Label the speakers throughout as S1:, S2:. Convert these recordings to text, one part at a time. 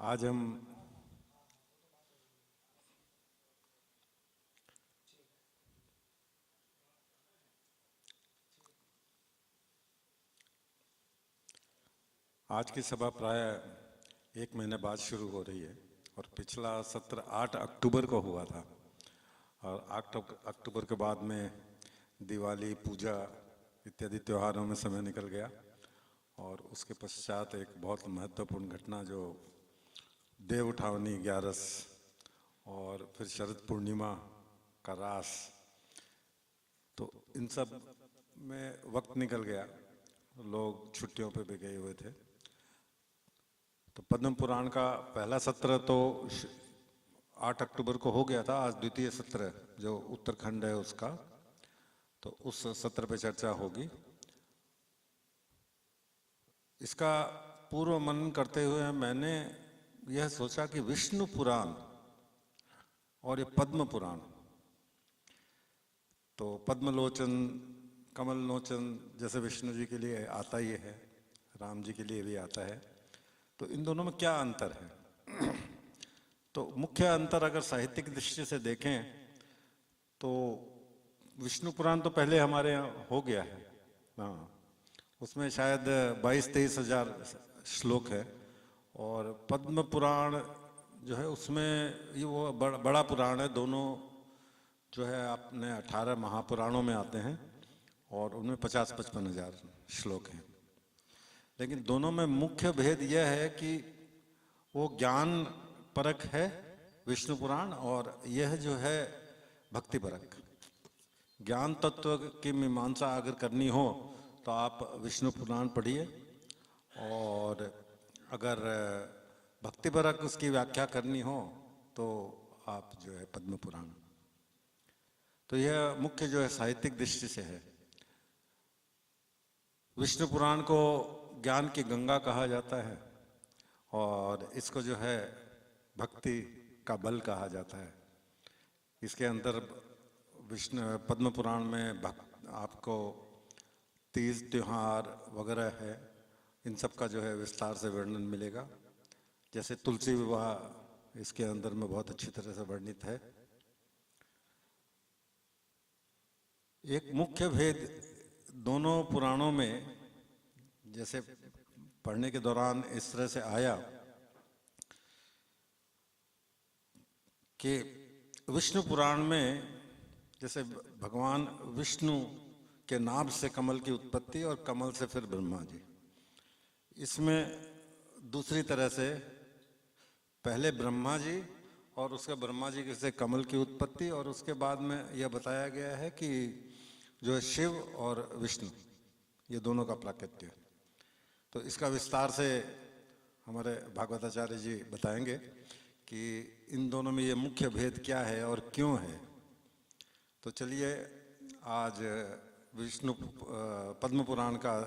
S1: आज हम आज की सभा प्राय 1 महीने बाद शुरू हो रही है और पिछला सत्र 8 अक्टूबर को हुआ था और 8 अक्टूबर के बाद में दिवाली, पूजा इत्यादि त्योहारों में समय निकल गया और उसके पश्चात एक बहुत महत्वपूर्ण घटना जो देव उठावनी 11 और फिर शरद पूर्णिमा का रास, तो इन सब में वक्त निकल गया, लोग छुट्टियों पे भी गए हुए थे। तो पद्म पुराण का पहला सत्र तो 8 अक्टूबर को हो गया था। आज द्वितीय सत्र जो उत्तराखंड है उसका, तो उस सत्र पे चर्चा होगी। इसका पूर्व मनन करते हुए मैंने यह सोचा कि विष्णु पुराण और ये पद्म पुराण, तो पद्मलोचन, कमल लोचन जैसे विष्णु जी के लिए आता ही है, राम जी के लिए भी आता है, तो इन दोनों में क्या अंतर है? तो मुख्य अंतर अगर साहित्यिक दृष्टि से देखें तो विष्णु पुराण तो पहले हमारे यहाँ हो गया है, हाँ, उसमें शायद 22-23 हजार श्लोक है। और पद्म पुराण जो है उसमें ये वो बड़ा पुराण है। दोनों जो है अपने 18 महापुराणों में आते हैं और उनमें 50-55 हजार श्लोक हैं। लेकिन दोनों में मुख्य भेद यह है कि वो ज्ञान परक है विष्णु पुराण, और यह जो है भक्ति परक। ज्ञान तत्व की मीमांसा अगर करनी हो तो आप विष्णु पुराण पढ़िए, और अगर भक्ति परक उसकी व्याख्या करनी हो तो आप जो है पद्म पुराण। तो यह मुख्य जो है साहित्यिक दृष्टि से है। विष्णु पुराण को ज्ञान की गंगा कहा जाता है और इसको जो है भक्ति का बल कहा जाता है। इसके अंदर विष्णु पद्म पुराण में आपको तीज त्योहार वगैरह है, इन सब का जो है विस्तार से वर्णन मिलेगा। जैसे तुलसी विवाह इसके अंदर में बहुत अच्छी तरह से वर्णित है। एक मुख्य भेद दोनों पुराणों में जैसे पढ़ने के दौरान इस तरह से आया कि विष्णु पुराण में जैसे भगवान विष्णु के नाभ से कमल की उत्पत्ति और कमल से फिर ब्रह्मा जी, इसमें दूसरी तरह से पहले ब्रह्मा जी और उसके ब्रह्मा जी से कमल की उत्पत्ति, और उसके बाद में यह बताया गया है कि जो है शिव और विष्णु ये दोनों का प्राकट्य। तो इसका विस्तार से हमारे भागवताचार्य जी बताएंगे कि इन दोनों में ये मुख्य भेद क्या है और क्यों है। तो चलिए आज विष्णु पद्म पुराण का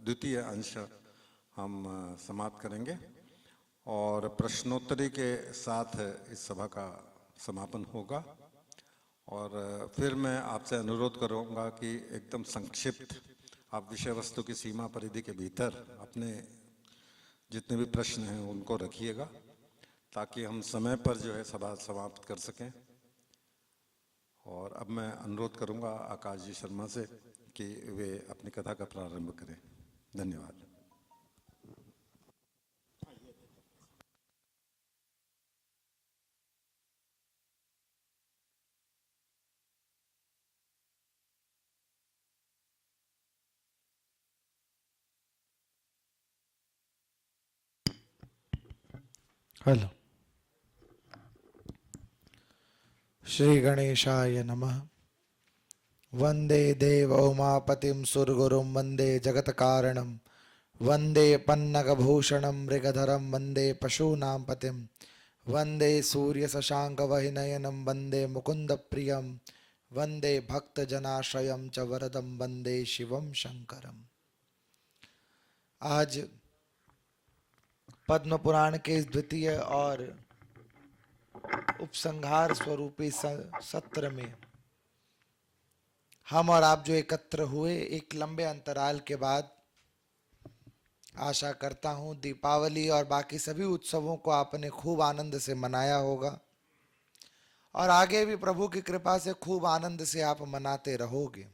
S1: द्वितीय अंश हम समाप्त करेंगे और प्रश्नोत्तरी के साथ इस सभा का समापन होगा। और फिर मैं आपसे अनुरोध करूंगा कि एकदम संक्षिप्त आप विषय वस्तु की सीमा परिधि के भीतर अपने जितने भी प्रश्न हैं उनको रखिएगा, ताकि हम समय पर जो है सभा समाप्त कर सकें। और अब मैं अनुरोध करूंगा आकाश जी शर्मा से कि वे अपनी कथा का प्रारंभ करें। धन्यवाद।
S2: हेलो। श्री गणेशाय नमः। वंदे देव उमापतिं सुरगुरुं वंदे जगत कारणं वंदे पन्नगभूषणं मृगधरं वंदे पशूनां पतिं वंदे सूर्य शशांक वहिनयनं वंदे मुकुंद प्रियं वंदे भक्तजनाश्रयं च वरदं वंदे शिवं शंकरम्। आज पद्म पुराण के द्वितीय और उपसंहार स्वरूपी सत्र में हम और आप जो एकत्र हुए एक लंबे अंतराल के बाद, आशा करता हूँ दीपावली और बाकी सभी उत्सवों को आपने खूब आनंद से मनाया होगा और आगे भी प्रभु की कृपा से खूब आनंद से आप मनाते रहोगे।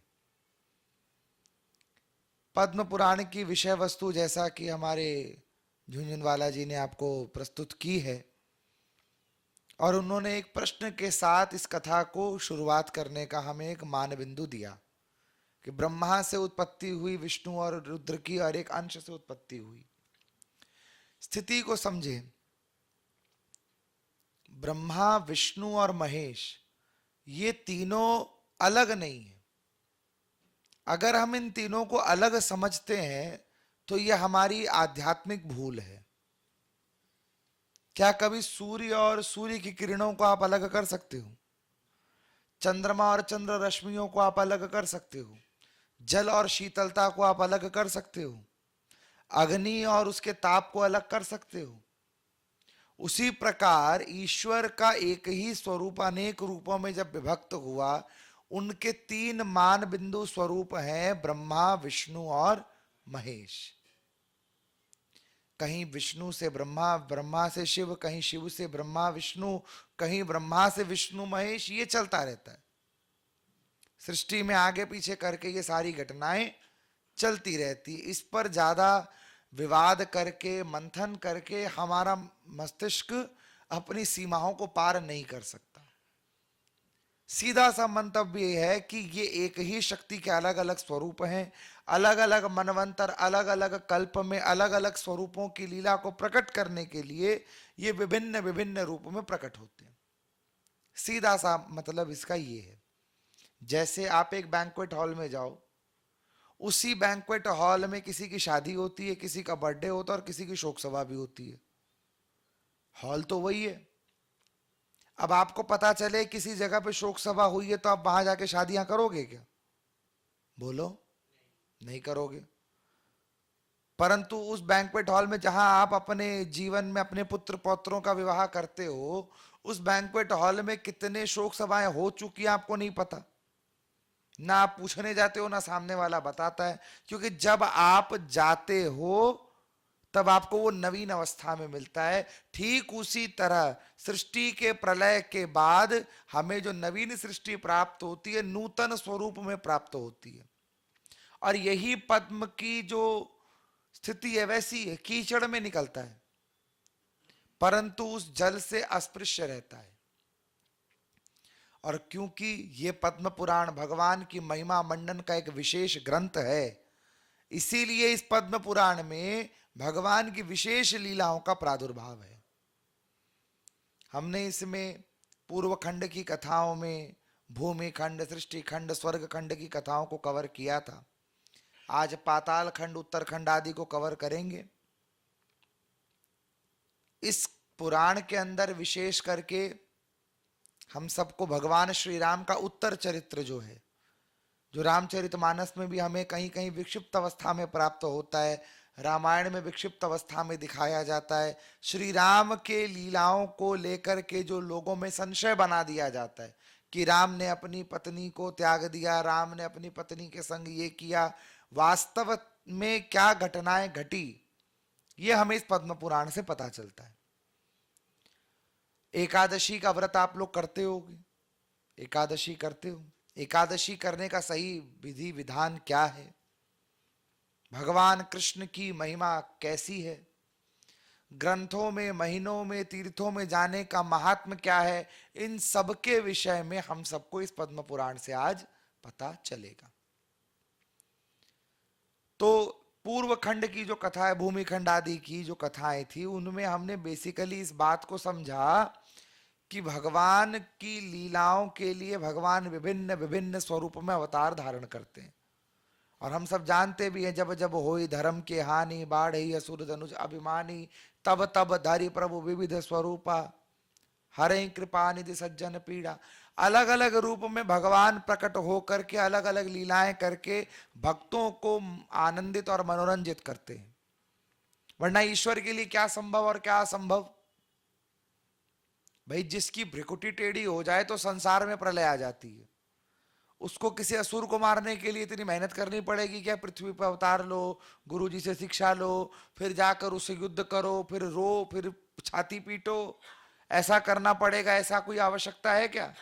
S2: पद्म पुराण की विषय वस्तु जैसा कि हमारे झुंझुनवाला जी ने आपको प्रस्तुत की है और उन्होंने एक प्रश्न के साथ इस कथा को शुरुआत करने का हमें एक मान बिंदु दिया कि ब्रह्मा से उत्पत्ति हुई विष्णु और रुद्र की और एक अंश से उत्पत्ति हुई। स्थिति को समझे, ब्रह्मा विष्णु और महेश ये तीनों अलग नहीं है। अगर हम इन तीनों को अलग समझते हैं तो यह हमारी आध्यात्मिक भूल है। क्या कभी सूर्य और सूर्य की किरणों को आप अलग कर सकते हो? चंद्रमा और चंद्र रश्मियों को आप अलग कर सकते हो? जल और शीतलता को आप अलग कर सकते हो? अग्नि और उसके ताप को अलग कर सकते हो? उसी प्रकार ईश्वर का एक ही स्वरूप अनेक रूपों में जब विभक्त हुआ, उनके तीन मान बिंदु स्वरूप हैं ब्रह्मा, विष्णु और महेश। कहीं विष्णु से ब्रह्मा, ब्रह्मा से शिव, कहीं शिव से ब्रह्मा विष्णु, कहीं ब्रह्मा से विष्णु महेश, ये चलता रहता है। सृष्टि में आगे पीछे करके ये सारी घटनाएं चलती रहती। इस पर ज्यादा विवाद करके मंथन करके हमारा मस्तिष्क अपनी सीमाओं को पार नहीं कर सकता। सीधा सा मंतव्य यह है कि ये एक ही शक्ति के अलग अलग स्वरूप हैं, अलग अलग मनवंतर, अलग अलग कल्प में अलग अलग स्वरूपों की लीला को प्रकट करने के लिए ये विभिन्न विभिन्न रूपों में प्रकट होते हैं। सीधा सा मतलब इसका ये है, जैसे आप एक बैंक्वेट हॉल में जाओ, उसी बैंक्वेट हॉल में किसी की शादी होती है, किसी का बर्थडे होता है और किसी की शोक सभा भी होती है। हॉल तो वही है। अब आपको पता चले किसी जगह पे शोक सभा हुई है तो आप वहां जाके शादियां करोगे क्या? बोलो, नहीं करोगे। परंतु उस बैंक्वेट हॉल में जहां आप अपने जीवन में अपने पुत्र पौत्रों का विवाह करते हो, उस बैंक्वेट हॉल में कितने शोक सभाएं हो चुकी हैं आपको नहीं पता। ना आप पूछने जाते हो, ना सामने वाला बताता है, क्योंकि जब आप जाते हो तब आपको वो नवीन अवस्था में मिलता है। ठीक उसी तरह सृष्टि के प्रलय के बाद हमें जो नवीन सृष्टि प्राप्त होती है, नूतन स्वरूप में प्राप्त होती है। और यही पद्म की जो स्थिति है वैसी है, कीचड़ में निकलता है परंतु उस जल से अस्पृश्य रहता है। और क्योंकि ये पद्म पुराण भगवान की महिमा मंडन का एक विशेष ग्रंथ है, इसीलिए इस पद्म पुराण में भगवान की विशेष लीलाओं का प्रादुर्भाव है। हमने इसमें पूर्व खंड की कथाओं में भूमि खंड, सृष्टि खंड, स्वर्ग खंड की कथाओं को कवर किया था। आज पाताल खंड, उत्तरखंड आदि को कवर करेंगे। इस पुराण के अंदर विशेष करके हम सबको भगवान श्री राम का उत्तर चरित्र जो है, जो रामचरितमानस में भी हमें कहीं कहीं विक्षिप्त अवस्था में प्राप्त होता है, रामायण में विक्षिप्त अवस्था में दिखाया जाता है। श्री राम के लीलाओं को लेकर के जो लोगों में संशय बना दिया जाता है कि राम ने अपनी पत्नी को त्याग दिया, राम ने अपनी पत्नी के संग ये किया, वास्तव में क्या घटनाएं घटी, ये हमें इस पद्म पुराण से पता चलता है। एकादशी का व्रत आप लोग करते होगे, एकादशी करते हो। एकादशी करने का सही विधि विधान क्या है, भगवान कृष्ण की महिमा कैसी है, ग्रंथों में, महीनों में, तीर्थों में जाने का महात्म क्या है, इन सब के विषय में हम सबको इस पद्म पुराण से आज पता चलेगा। तो पूर्व खंड की जो कथा है, भूमि खंड आदि की जो कथाएं थी, उनमें हमने बेसिकली इस बात को समझा कि भगवान की लीलाओं के लिए भगवान विभिन्न विभिन्न स्वरूप में अवतार धारण करते हैं। और हम सब जानते भी हैं, जब जब होई धर्म के हानि, बाढ़ई असुर धनुष अभिमानी, तब तब धारी प्रभु विविध स्वरूपा, हरे कृपा निधि सज्जन पीड़ा। अलग अलग रूप में भगवान प्रकट होकर के अलग अलग लीलाएं करके भक्तों को आनंदित और मनोरंजित करते हैं। वरना ईश्वर के लिए क्या संभव और क्या असंभव। भाई जिसकी भ्रिकुटी टेढ़ी हो जाए तो संसार में प्रलय आ जाती है, उसको किसी असुर को मारने के लिए इतनी मेहनत करनी पड़ेगी क्या? पृथ्वी पर अवतार लो, गुरुजी से शिक्षा लो, फिर जाकर उससे युद्ध करो, फिर रो, फिर छाती पीटो, ऐसा करना पड़ेगा? ऐसा कोई आवश्यकता है क्या?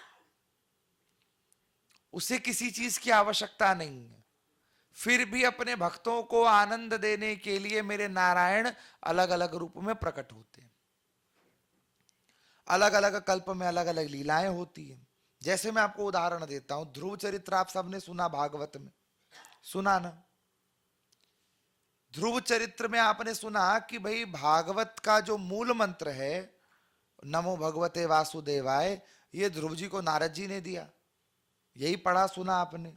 S2: उसे किसी चीज की आवश्यकता नहीं है। फिर भी अपने भक्तों को आनंद देने के लिए मेरे नारायण अलग अलग रूप में प्रकट होते हैं। अलग अलग कल्प में अलग अलग लीलाएं होती हैं। जैसे मैं आपको उदाहरण देता हूं, ध्रुव चरित्र आप सबने सुना, भागवत में सुना ना? ध्रुव चरित्र में आपने सुना कि भाई भागवत का जो मूल मंत्र है, नमो भगवते वासुदेवाय, ये ध्रुव जी को नारद जी ने दिया। यही पढ़ा सुना आपने।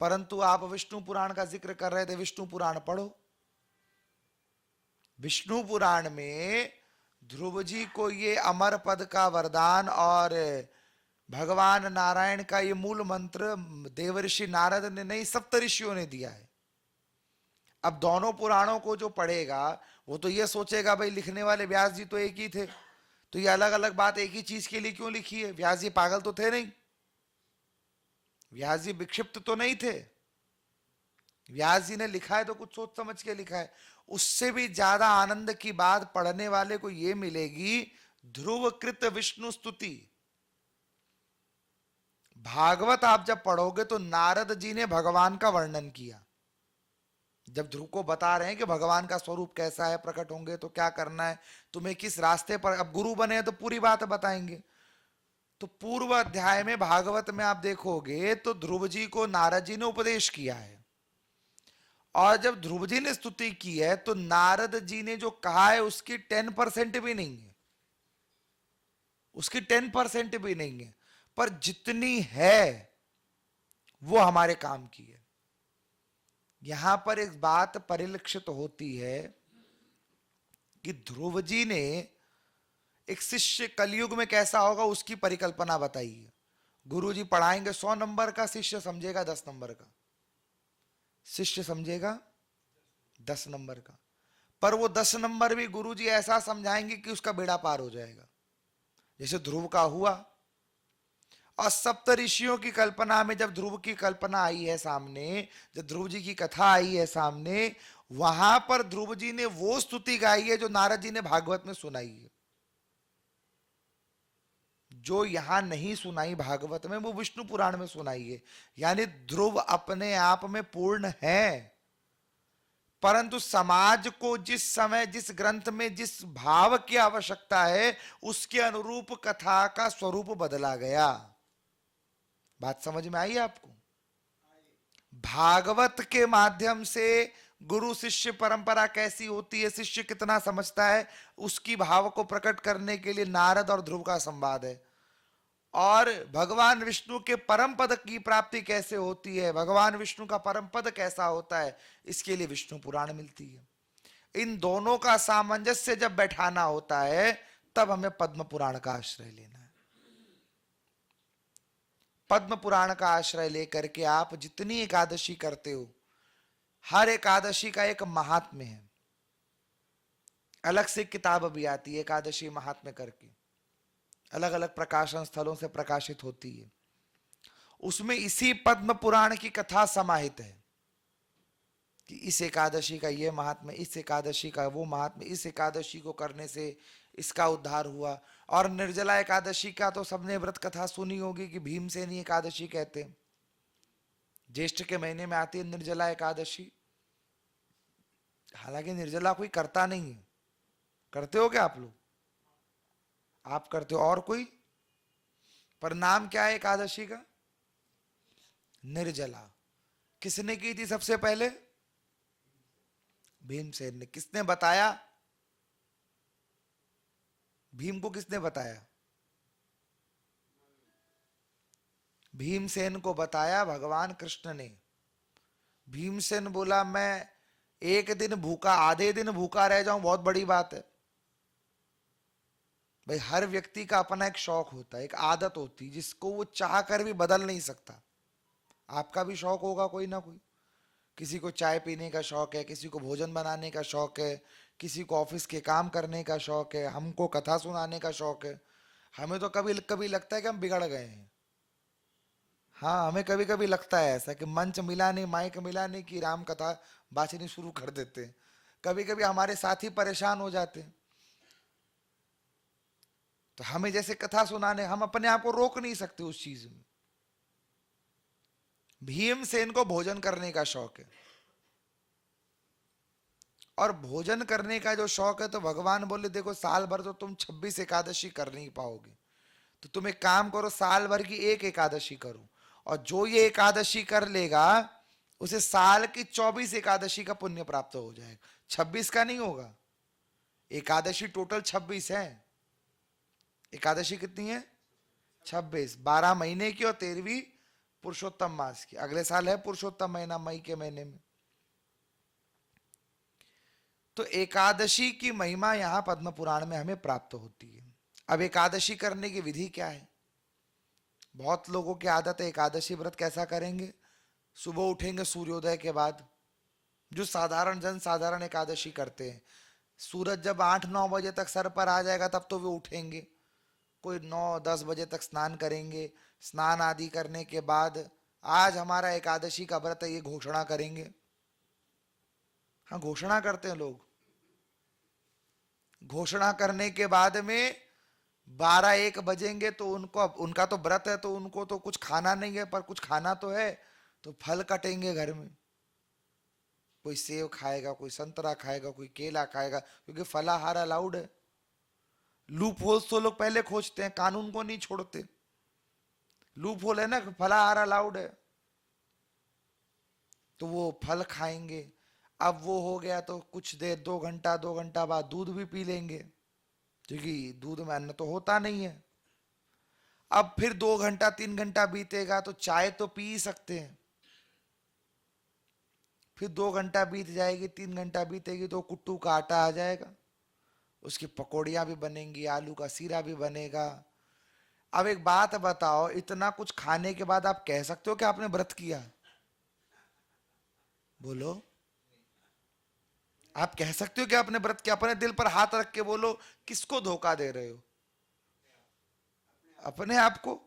S2: परंतु आप विष्णु पुराण का जिक्र कर रहे थे, विष्णु पुराण पढ़ो। विष्णु पुराण में ध्रुव जी को ये अमर पद का वरदान और भगवान नारायण का ये मूल मंत्र देवर्षि नारद ने नहीं, सप्तऋषियों ने दिया है। अब दोनों पुराणों को जो पढ़ेगा वो तो ये सोचेगा भाई लिखने वाले व्यास जी तो एक ही थे, तो ये अलग अलग बात एक ही चीज के लिए क्यों लिखी है? व्यास जी पागल तो थे नहीं, व्यास जी विक्षिप्त तो नहीं थे। व्यास जी ने लिखा है तो कुछ सोच समझ के लिखा है। उससे भी ज्यादा आनंद की बात पढ़ने वाले को यह मिलेगी, ध्रुवकृत विष्णु स्तुति। भागवत आप जब पढ़ोगे तो नारद जी ने भगवान का वर्णन किया। जब ध्रुव को बता रहे हैं कि भगवान का स्वरूप कैसा है, प्रकट होंगे तो क्या करना है, तुम्हें किस रास्ते पर, अब गुरु बने तो पूरी बात बताएंगे। तो पूर्व अध्याय में भागवत में आप देखोगे तो ध्रुव जी को नारद जी ने उपदेश किया है, और जब ध्रुव जी ने स्तुति की है तो नारद जी ने जो कहा है उसकी 10% भी नहीं है, उसकी 10% भी नहीं है, पर जितनी है वो हमारे काम की है। यहां पर एक बात परिलक्षित होती है कि ध्रुव जी ने एक शिष्य कलयुग में कैसा होगा उसकी परिकल्पना बताई है। गुरु जी पढ़ाएंगे 100 नंबर का, शिष्य समझेगा 10 नंबर का, शिष्य समझेगा 10 नंबर का, पर वो 10 नंबर भी गुरु जी ऐसा समझाएंगे कि उसका बेड़ा पार हो जाएगा, जैसे ध्रुव का हुआ। और सप्त ऋषियों की कल्पना में जब ध्रुव की कल्पना आई है सामने, जब ध्रुव जी की कथा आई है सामने, वहां पर ध्रुव जी ने वो स्तुति गाई है जो नारद जी ने भागवत में सुनाई है। जो यहां नहीं सुनाई भागवत में वो विष्णु पुराण में सुनाई है। यानी ध्रुव अपने आप में पूर्ण है, परंतु समाज को जिस समय जिस ग्रंथ में जिस भाव की आवश्यकता है उसके अनुरूप कथा का स्वरूप बदला गया। बात समझ में आई आपको? भागवत के माध्यम से गुरु शिष्य परंपरा कैसी होती है, शिष्य कितना समझता है, उसकी भाव को प्रकट करने के लिए नारद और ध्रुव का संवाद है। और भगवान विष्णु के परम पद की प्राप्ति कैसे होती है, भगवान विष्णु का परम पद कैसा होता है, इसके लिए विष्णु पुराण मिलती है। इन दोनों का सामंजस्य जब बैठाना होता है तब हमें पद्म पुराण का आश्रय लेना है। पद्म पुराण का आश्रय लेकर के आप जितनी एकादशी करते हो, हर एकादशी का एक महात्म्य है। अलग से किताब भी आती है एकादशी महात्म्य करके, अलग अलग प्रकाशन स्थलों से प्रकाशित होती है। उसमें इसी पद्म पुराण की कथा समाहित है कि इस एकादशी का ये महात्म्य, इस एकादशी का वो महात्म्य, इस एकादशी को करने से इसका उद्धार हुआ। और निर्जला एकादशी का तो सबने व्रत कथा सुनी होगी कि भीमसेनी एकादशी कहते हैं। ज्येष्ठ के महीने में आती है निर्जला एकादशी। हालांकि निर्जला कोई करता नहीं है, करते हो क्या आप लोग? आप करते हो, और कोई? पर नाम क्या है एकादशी का? निर्जला। किसने की थी सबसे पहले? भीमसेन ने। किसने बताया? भीम को किसने बताया? भीमसेन को बताया भगवान कृष्ण ने। भीमसेन बोला मैं एक दिन भूखा, आधे दिन भूखा रह जाऊं बहुत बड़ी बात है। भाई हर व्यक्ति का अपना एक शौक होता है, एक आदत होती है जिसको वो चाह कर भी बदल नहीं सकता। आपका भी शौक होगा कोई ना कोई। किसी को चाय पीने का शौक है, किसी को भोजन बनाने का शौक है, किसी को ऑफिस के काम करने का शौक है, हमको कथा सुनाने का शौक है। हमें तो कभी कभी लगता है कि हम बिगड़ गए हैं। हाँ, हमें कभी कभी लगता है ऐसा कि मंच मिला नहीं, माइक मिला नहीं कि राम कथा बाचनी शुरू कर देते हैं। कभी कभी हमारे साथी परेशान हो जाते हैं, तो हमें जैसे कथा सुनाने, हम अपने आप को रोक नहीं सकते उस चीज में। भीमसेन को भोजन करने का शौक है, और भोजन करने का जो शौक है, तो भगवान बोले देखो साल भर तो तुम 26 एकादशी कर नहीं पाओगे, तो तुम एक काम करो, साल भर की एक एकादशी करो, और जो ये एकादशी कर लेगा उसे साल की 24 एकादशी का पुण्य प्राप्त हो जाएगा। 26 का नहीं होगा, एकादशी टोटल 26 है। एकादशी कितनी है? 26, 12 महीने की और 13वीं पुरुषोत्तम मास की। अगले साल है पुरुषोत्तम महीना, मई के महीने में। तो एकादशी की महिमा यहां पद्म पुराण में हमें प्राप्त होती है। अब एकादशी करने की विधि क्या है? बहुत लोगों की आदत है, एकादशी व्रत कैसा करेंगे? सुबह उठेंगे सूर्योदय के बाद, जो साधारण जन साधारण एकादशी करते हैं, सूरज जब 8-9 बजे तक सर पर आ जाएगा तब तो वे उठेंगे। कोई 9-10 बजे तक स्नान करेंगे, स्नान आदि करने के बाद आज हमारा एकादशी का व्रत है, ये घोषणा करेंगे। हाँ, घोषणा करते हैं लोग। घोषणा करने के बाद में 12-1 बजेंगे तो उनको, उनका तो व्रत है तो उनको तो कुछ खाना नहीं है, पर कुछ खाना तो है, तो फल कटेंगे घर में। कोई सेब खाएगा, कोई संतरा खाएगा, कोई केला खाएगा, क्योंकि फलाहार अलाउड है। लूप होल्स तो लोग पहले खोजते हैं, कानून को नहीं छोड़ते। लूप होल है ना, फलाहार अलाउड है, तो वो फल खाएंगे। अब वो हो गया तो कुछ देर, 2 घंटा बाद दूध भी पी लेंगे, क्योंकि दूध में अन्न तो होता नहीं है। अब फिर 2 घंटा 3 घंटा बीतेगा तो चाय तो पी ही सकते हैं। फिर 2 घंटा बीत जाएगी, 3 घंटा बीतेगी तो कुट्टू का आटा आ जाएगा, उसकी पकौड़ियां भी बनेंगी, आलू का सीरा भी बनेगा। अब एक बात बताओ, इतना कुछ खाने के बाद आप कह सकते हो कि आपने व्रत किया? बोलो, आप कह सकते हो कि आपने व्रत किया? अपने दिल पर हाथ रख के बोलो, किसको धोखा दे रहे हो? अपने आप को।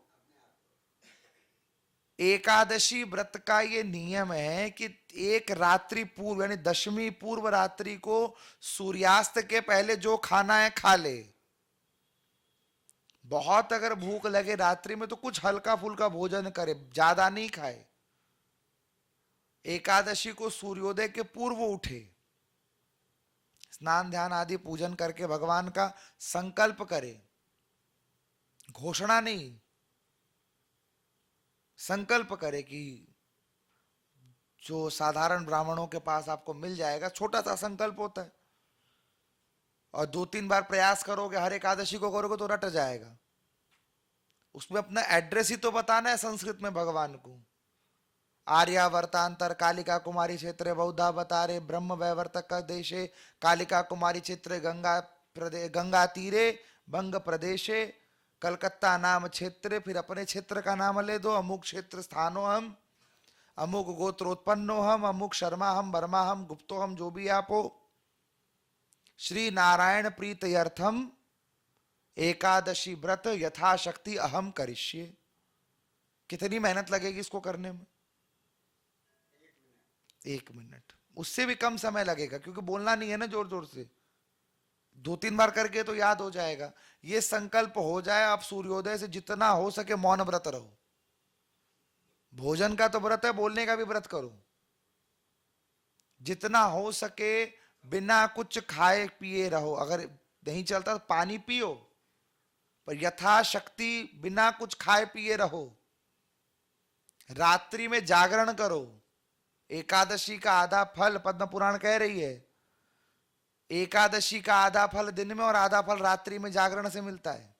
S2: एकादशी व्रत का ये नियम है कि एक रात्रि पूर्व, यानी दशमी पूर्व रात्रि को सूर्यास्त के पहले जो खाना है खा ले। बहुत अगर भूख लगे रात्रि में तो कुछ हल्का फुल्का भोजन करे, ज्यादा नहीं खाए। एकादशी को सूर्योदय के पूर्व उठे, स्नान ध्यान आदि पूजन करके भगवान का संकल्प करे, घोषणा नहीं, संकल्प करे कि जो साधारण ब्राह्मणों के पास आपको मिल जाएगा, छोटा सा संकल्प होता है, और 2-3 बार प्रयास करोगे, हर एकादशी को करोगे तो रट जाएगा। उसमें अपना एड्रेस ही तो बताना है संस्कृत में भगवान को। आर्यावर्तांतर कालिका कुमारी क्षेत्र बौद्धावतारे ब्रह्म वैवर्तक देशे कालिका कुमारी क्षेत्र गंगा तीरे बंग प्रदेशे कलकत्ता नाम क्षेत्र। फिर अपने क्षेत्र का नाम ले दो, अमुक क्षेत्र स्थानो हम, अमुक गोत्रोत्पन्नो हम, अमुक शर्मा हम, वर्मा हम, गुप्तो हम, जो भी आप हो। श्री नारायण प्रीत्यर्थम एकादशी व्रत यथाशक्ति अहम करिष्ये। कितनी मेहनत लगेगी इसको करने में? 1 मिनट, उससे भी कम समय लगेगा, क्योंकि बोलना नहीं है ना जोर जोर से। 2-3 बार करके तो याद हो जाएगा। ये संकल्प हो जाए, आप सूर्योदय से जितना हो सके मौन व्रत रहो। भोजन का तो व्रत है, बोलने का भी व्रत करो। जितना हो सके बिना कुछ खाए पिए रहो। अगर नहीं चलता तो पानी पियो, पर यथाशक्ति बिना कुछ खाए पिए रहो। रात्रि में जागरण करो। एकादशी का आधा फल, पद्म पुराण कह रही है, एकादशी का आधा फल दिन में और आधा फल रात्रि में जागरण से मिलता है।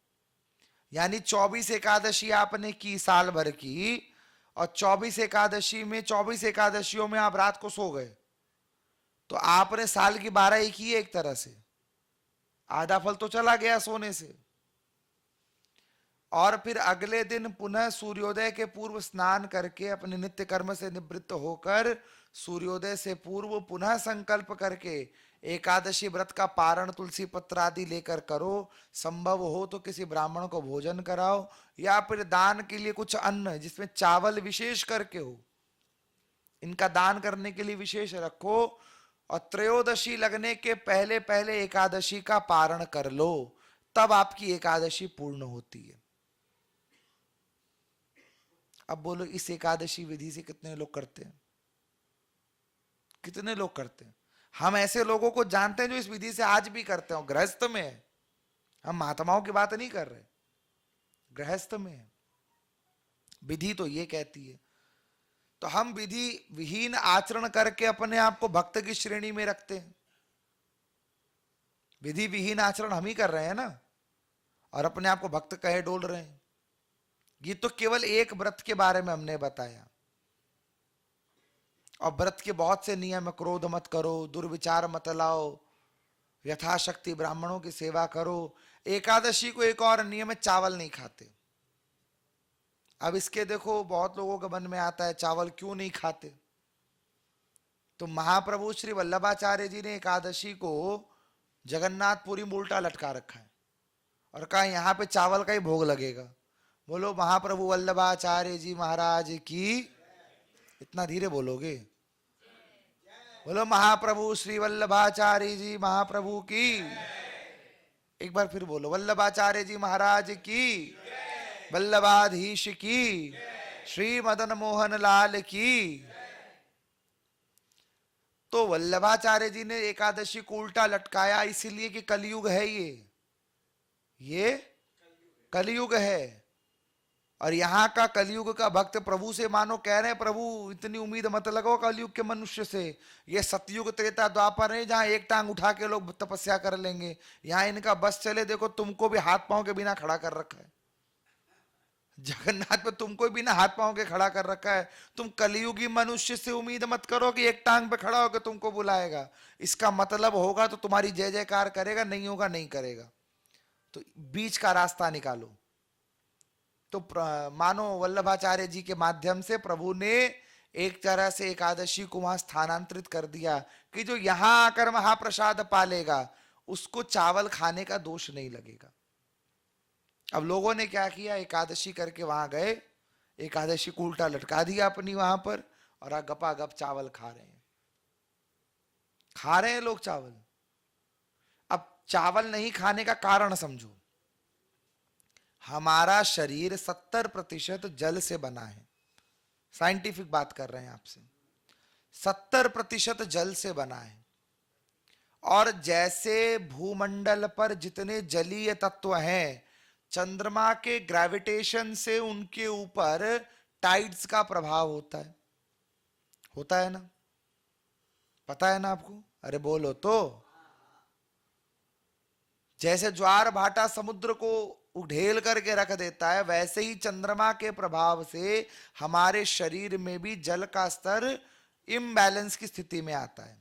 S2: यानी 24 एकादशी आपने की साल भर की, और 24 एकादशी में 24 एकादशियों में आप रात को सो गए, तो आपने साल की 12 ही की है एक तरह से। आधा फल तो चला गया सोने से। और फिर अगले दिन पुनः सूर्योदय के पूर्व स्नान करके अपने नित्य कर्म से निवृत्त होकर सूर्योदय से पूर्व पुनः संकल्प करके एकादशी व्रत का पारण तुलसी पत्र आदि लेकर करो, संभव हो तो किसी ब्राह्मण को भोजन कराओ, या फिर दान के लिए कुछ अन्न जिसमें चावल विशेष करके हो, इनका दान करने के लिए विशेष रखो। और त्रयोदशी लगने के पहले पहले एकादशी का पारण कर लो, तब आपकी एकादशी पूर्ण होती है। अब बोलो, इस एकादशी विधि से कितने लोग करते हैं? कितने लोग करते हैं? हम ऐसे लोगों को जानते हैं जो इस विधि से आज भी करते हो, गृहस्थ में है। हम महात्माओं की बात नहीं कर रहे, गृहस्थ में है। विधि तो ये कहती है। तो हम विधि विहीन आचरण करके अपने आप को भक्त की श्रेणी में रखते हैं। विधि विहीन आचरण हम ही कर रहे हैं ना, और अपने आप को भक्त कहे डोल रहे हैं। ये तो केवल एक व्रत के बारे में हमने बताया, और व्रत के बहुत से नियम है। क्रोध मत करो, दुर्विचार मत लाओ, यथाशक्ति ब्राह्मणों की सेवा करो। एकादशी को एक और नियम है, चावल नहीं खाते। अब इसके देखो, बहुत लोगों के मन में आता है चावल क्यों नहीं खाते। तो महाप्रभु श्री वल्लभाचार्य जी ने एकादशी को जगन्नाथपुरी में उल्टा लटका रखा है और कहा यहां पे चावल का ही भोग लगेगा। बोलो महाप्रभु वल्लभाचार्य जी महाराज की। इतना धीरे बोलोगे? बोलो महाप्रभु श्री वल्लभाचार्य जी महाप्रभु की। एक बार फिर बोलो, वल्लभाचार्य जी महाराज की, वल्लभाधीश की, श्री मदन मोहन लाल की। तो वल्लभाचार्य जी ने एकादशी को उल्टा लटकाया इसीलिए कि कलयुग है, ये कलयुग है। और यहाँ का कलयुग का भक्त प्रभु से मानो कह रहे हैं, प्रभु इतनी उम्मीद मत लगाओ कलयुग के मनुष्य से। ये सतयुग त्रेता द्वापर है जहाँ एक टांग उठा के लोग तपस्या कर लेंगे। यहाँ इनका बस चले, देखो तुमको भी हाथ पांव के बिना खड़ा कर रखा है। जगन्नाथ पे तुमको बिना हाथ पांव के खड़ा कर रखा है। तुम कलयुगी मनुष्य से उम्मीद मत करो कि एक टांग पे खड़ा होकर तुमको बुलाएगा। इसका मतलब होगा तो तुम्हारी जय जयकार करेगा, नहीं होगा नहीं करेगा। तो बीच का रास्ता निकालो। तो मानो वल्लभाचार्य जी के माध्यम से प्रभु ने एक तरह से एकादशी को वहां स्थानांतरित कर दिया कि जो यहां आकर महाप्रसाद पालेगा उसको चावल खाने का दोष नहीं लगेगा। अब लोगों ने क्या किया, एकादशी करके वहां गए, एकादशी को उल्टा लटका दिया अपनी वहां पर, और गपागप चावल खा रहे हैं लोग चावल। अब चावल नहीं खाने का कारण समझो। हमारा शरीर 70% जल से बना है। साइंटिफिक बात कर रहे हैं आपसे। 70% जल से बना है। और जैसे भूमंडल पर जितने जलीय तत्व हैं, चंद्रमा के ग्रेविटेशन से उनके ऊपर टाइड्स का प्रभाव होता है ना? पता है ना आपको? अरे बोलो तो। जैसे ज्वार भाटा समुद्र को उढेल करके रख देता है, वैसे ही चंद्रमा के प्रभाव से हमारे शरीर में भी जल का स्तर इम्बैलेंस की स्थिति में आता है।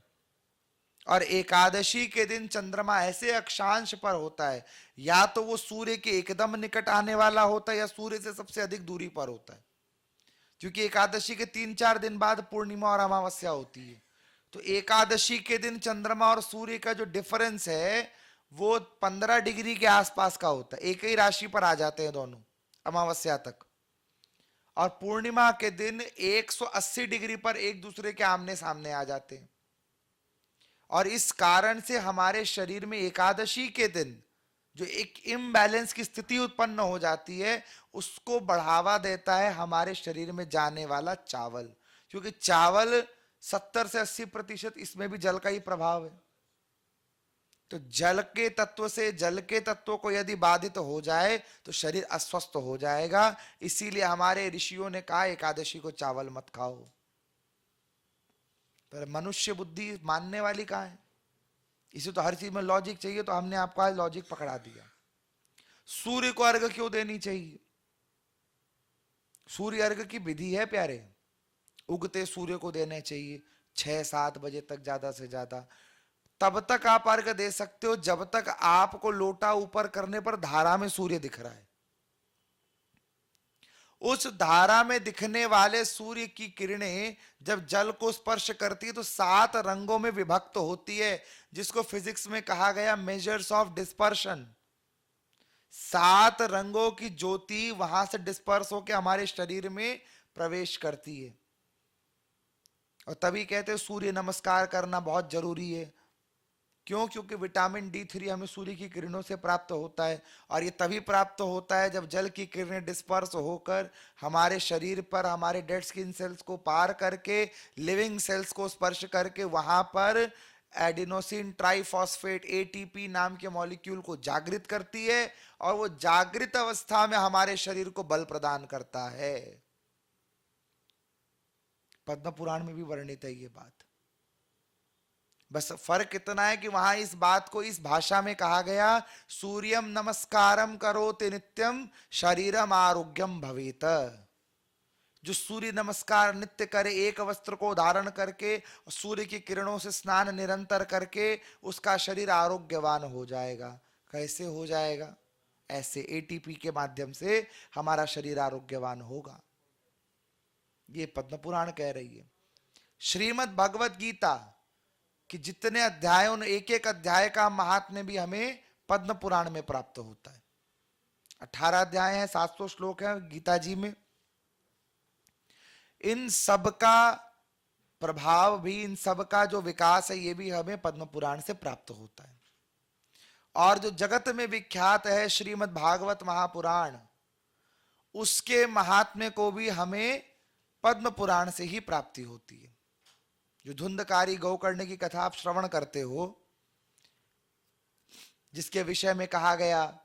S2: और एकादशी के दिन चंद्रमा ऐसे अक्षांश पर होता है, या तो वो सूर्य के एकदम निकट आने वाला होता है या सूर्य से सबसे अधिक दूरी पर होता है। क्योंकि एकादशी के 3-4 दिन बाद पूर्णिमा और अमावस्या होती है। तो एकादशी के दिन चंद्रमा और सूर्य का जो डिफरेंस है वो 15 डिग्री के आसपास का होता है। एक ही राशि पर आ जाते हैं दोनों अमावस्या तक। और पूर्णिमा के दिन 180 डिग्री पर एक दूसरे के आमने सामने आ जाते हैं। और इस कारण से हमारे शरीर में एकादशी के दिन जो एक इम्बैलेंस की स्थिति उत्पन्न हो जाती है, उसको बढ़ावा देता है हमारे शरीर में जाने वाला चावल। क्योंकि चावल 70 से 80% इसमें भी जल का ही प्रभाव है। तो जल के तत्व से जल के तत्व को यदि बाधित हो जाए तो शरीर अस्वस्थ हो जाएगा। इसीलिए हमारे ऋषियों ने कहा एकादशी को चावल मत खाओ। पर मनुष्य बुद्धि मानने वाली कहाँ है? इसे तो हर चीज में लॉजिक चाहिए, तो हमने आपको आज लॉजिक पकड़ा दिया। सूर्य को अर्घ क्यों देनी चाहिए? सूर्य अर्घ की विधि है प्यारे। उगते सूर्य को देने चाहिए 6-7 बजे तक ज्यादा से ज्यादा। तब तक आप अर्घ दे सकते हो जब तक आपको लोटा ऊपर करने पर धारा में सूर्य दिख रहा है। उस धारा में दिखने वाले सूर्य की किरणें जब जल को स्पर्श करती है तो 7 रंगों में विभक्त होती है, जिसको फिजिक्स में कहा गया मेजर्स ऑफ डिस्पर्शन। 7 रंगों की ज्योति वहां से डिस्पर्स होकर हमारे शरीर में प्रवेश करती है। और तभी कहते हैं सूर्य नमस्कार करना बहुत जरूरी है। क्यों? क्योंकि विटामिन D3 हमें सूर्य की किरणों से प्राप्त होता है, और ये तभी प्राप्त होता है जब जल की किरणें डिस्पर्स होकर हमारे शरीर पर हमारे डेड स्किन सेल्स को पार करके लिविंग सेल्स को स्पर्श करके वहां पर एडिनोसिन ट्राइफॉस्फेट ATP नाम के मॉलिक्यूल को जागृत करती है, और वो जागृत अवस्था में हमारे शरीर को बल प्रदान करता है। पद्म पुराण में भी वर्णित है ये बात। बस फर्क इतना है कि वहां इस बात को इस भाषा में कहा गया, सूर्यम नमस्कारम करोति नित्यम शरीरम आरोग्यम भवेत। जो सूर्य नमस्कार नित्य करे, एक वस्त्र को धारण करके सूर्य की किरणों से स्नान निरंतर करके, उसका शरीर आरोग्यवान हो जाएगा। कैसे हो जाएगा? ऐसे ATP के माध्यम से हमारा शरीर आरोग्यवान होगा। ये पद्म पुराण कह रही है। श्रीमद् भगवत गीता कि जितने अध्याय, उन एक एक अध्याय का महात्म्य भी हमें पद्म पुराण में प्राप्त होता है। 18 अध्याय हैं, 700 श्लोक हैं गीता जी में। इन सब का प्रभाव भी, इन सब का जो विकास है, ये भी हमें पद्म पुराण से प्राप्त होता है। और जो जगत में विख्यात है श्रीमद् भागवत महापुराण, उसके महात्म्य को भी हमें पद्म पुराण से ही प्राप्ति होती है। जो धुंधकारी गौकर्ण की कथा आप श्रवण करते हो, जिसके विषय में कहा गया,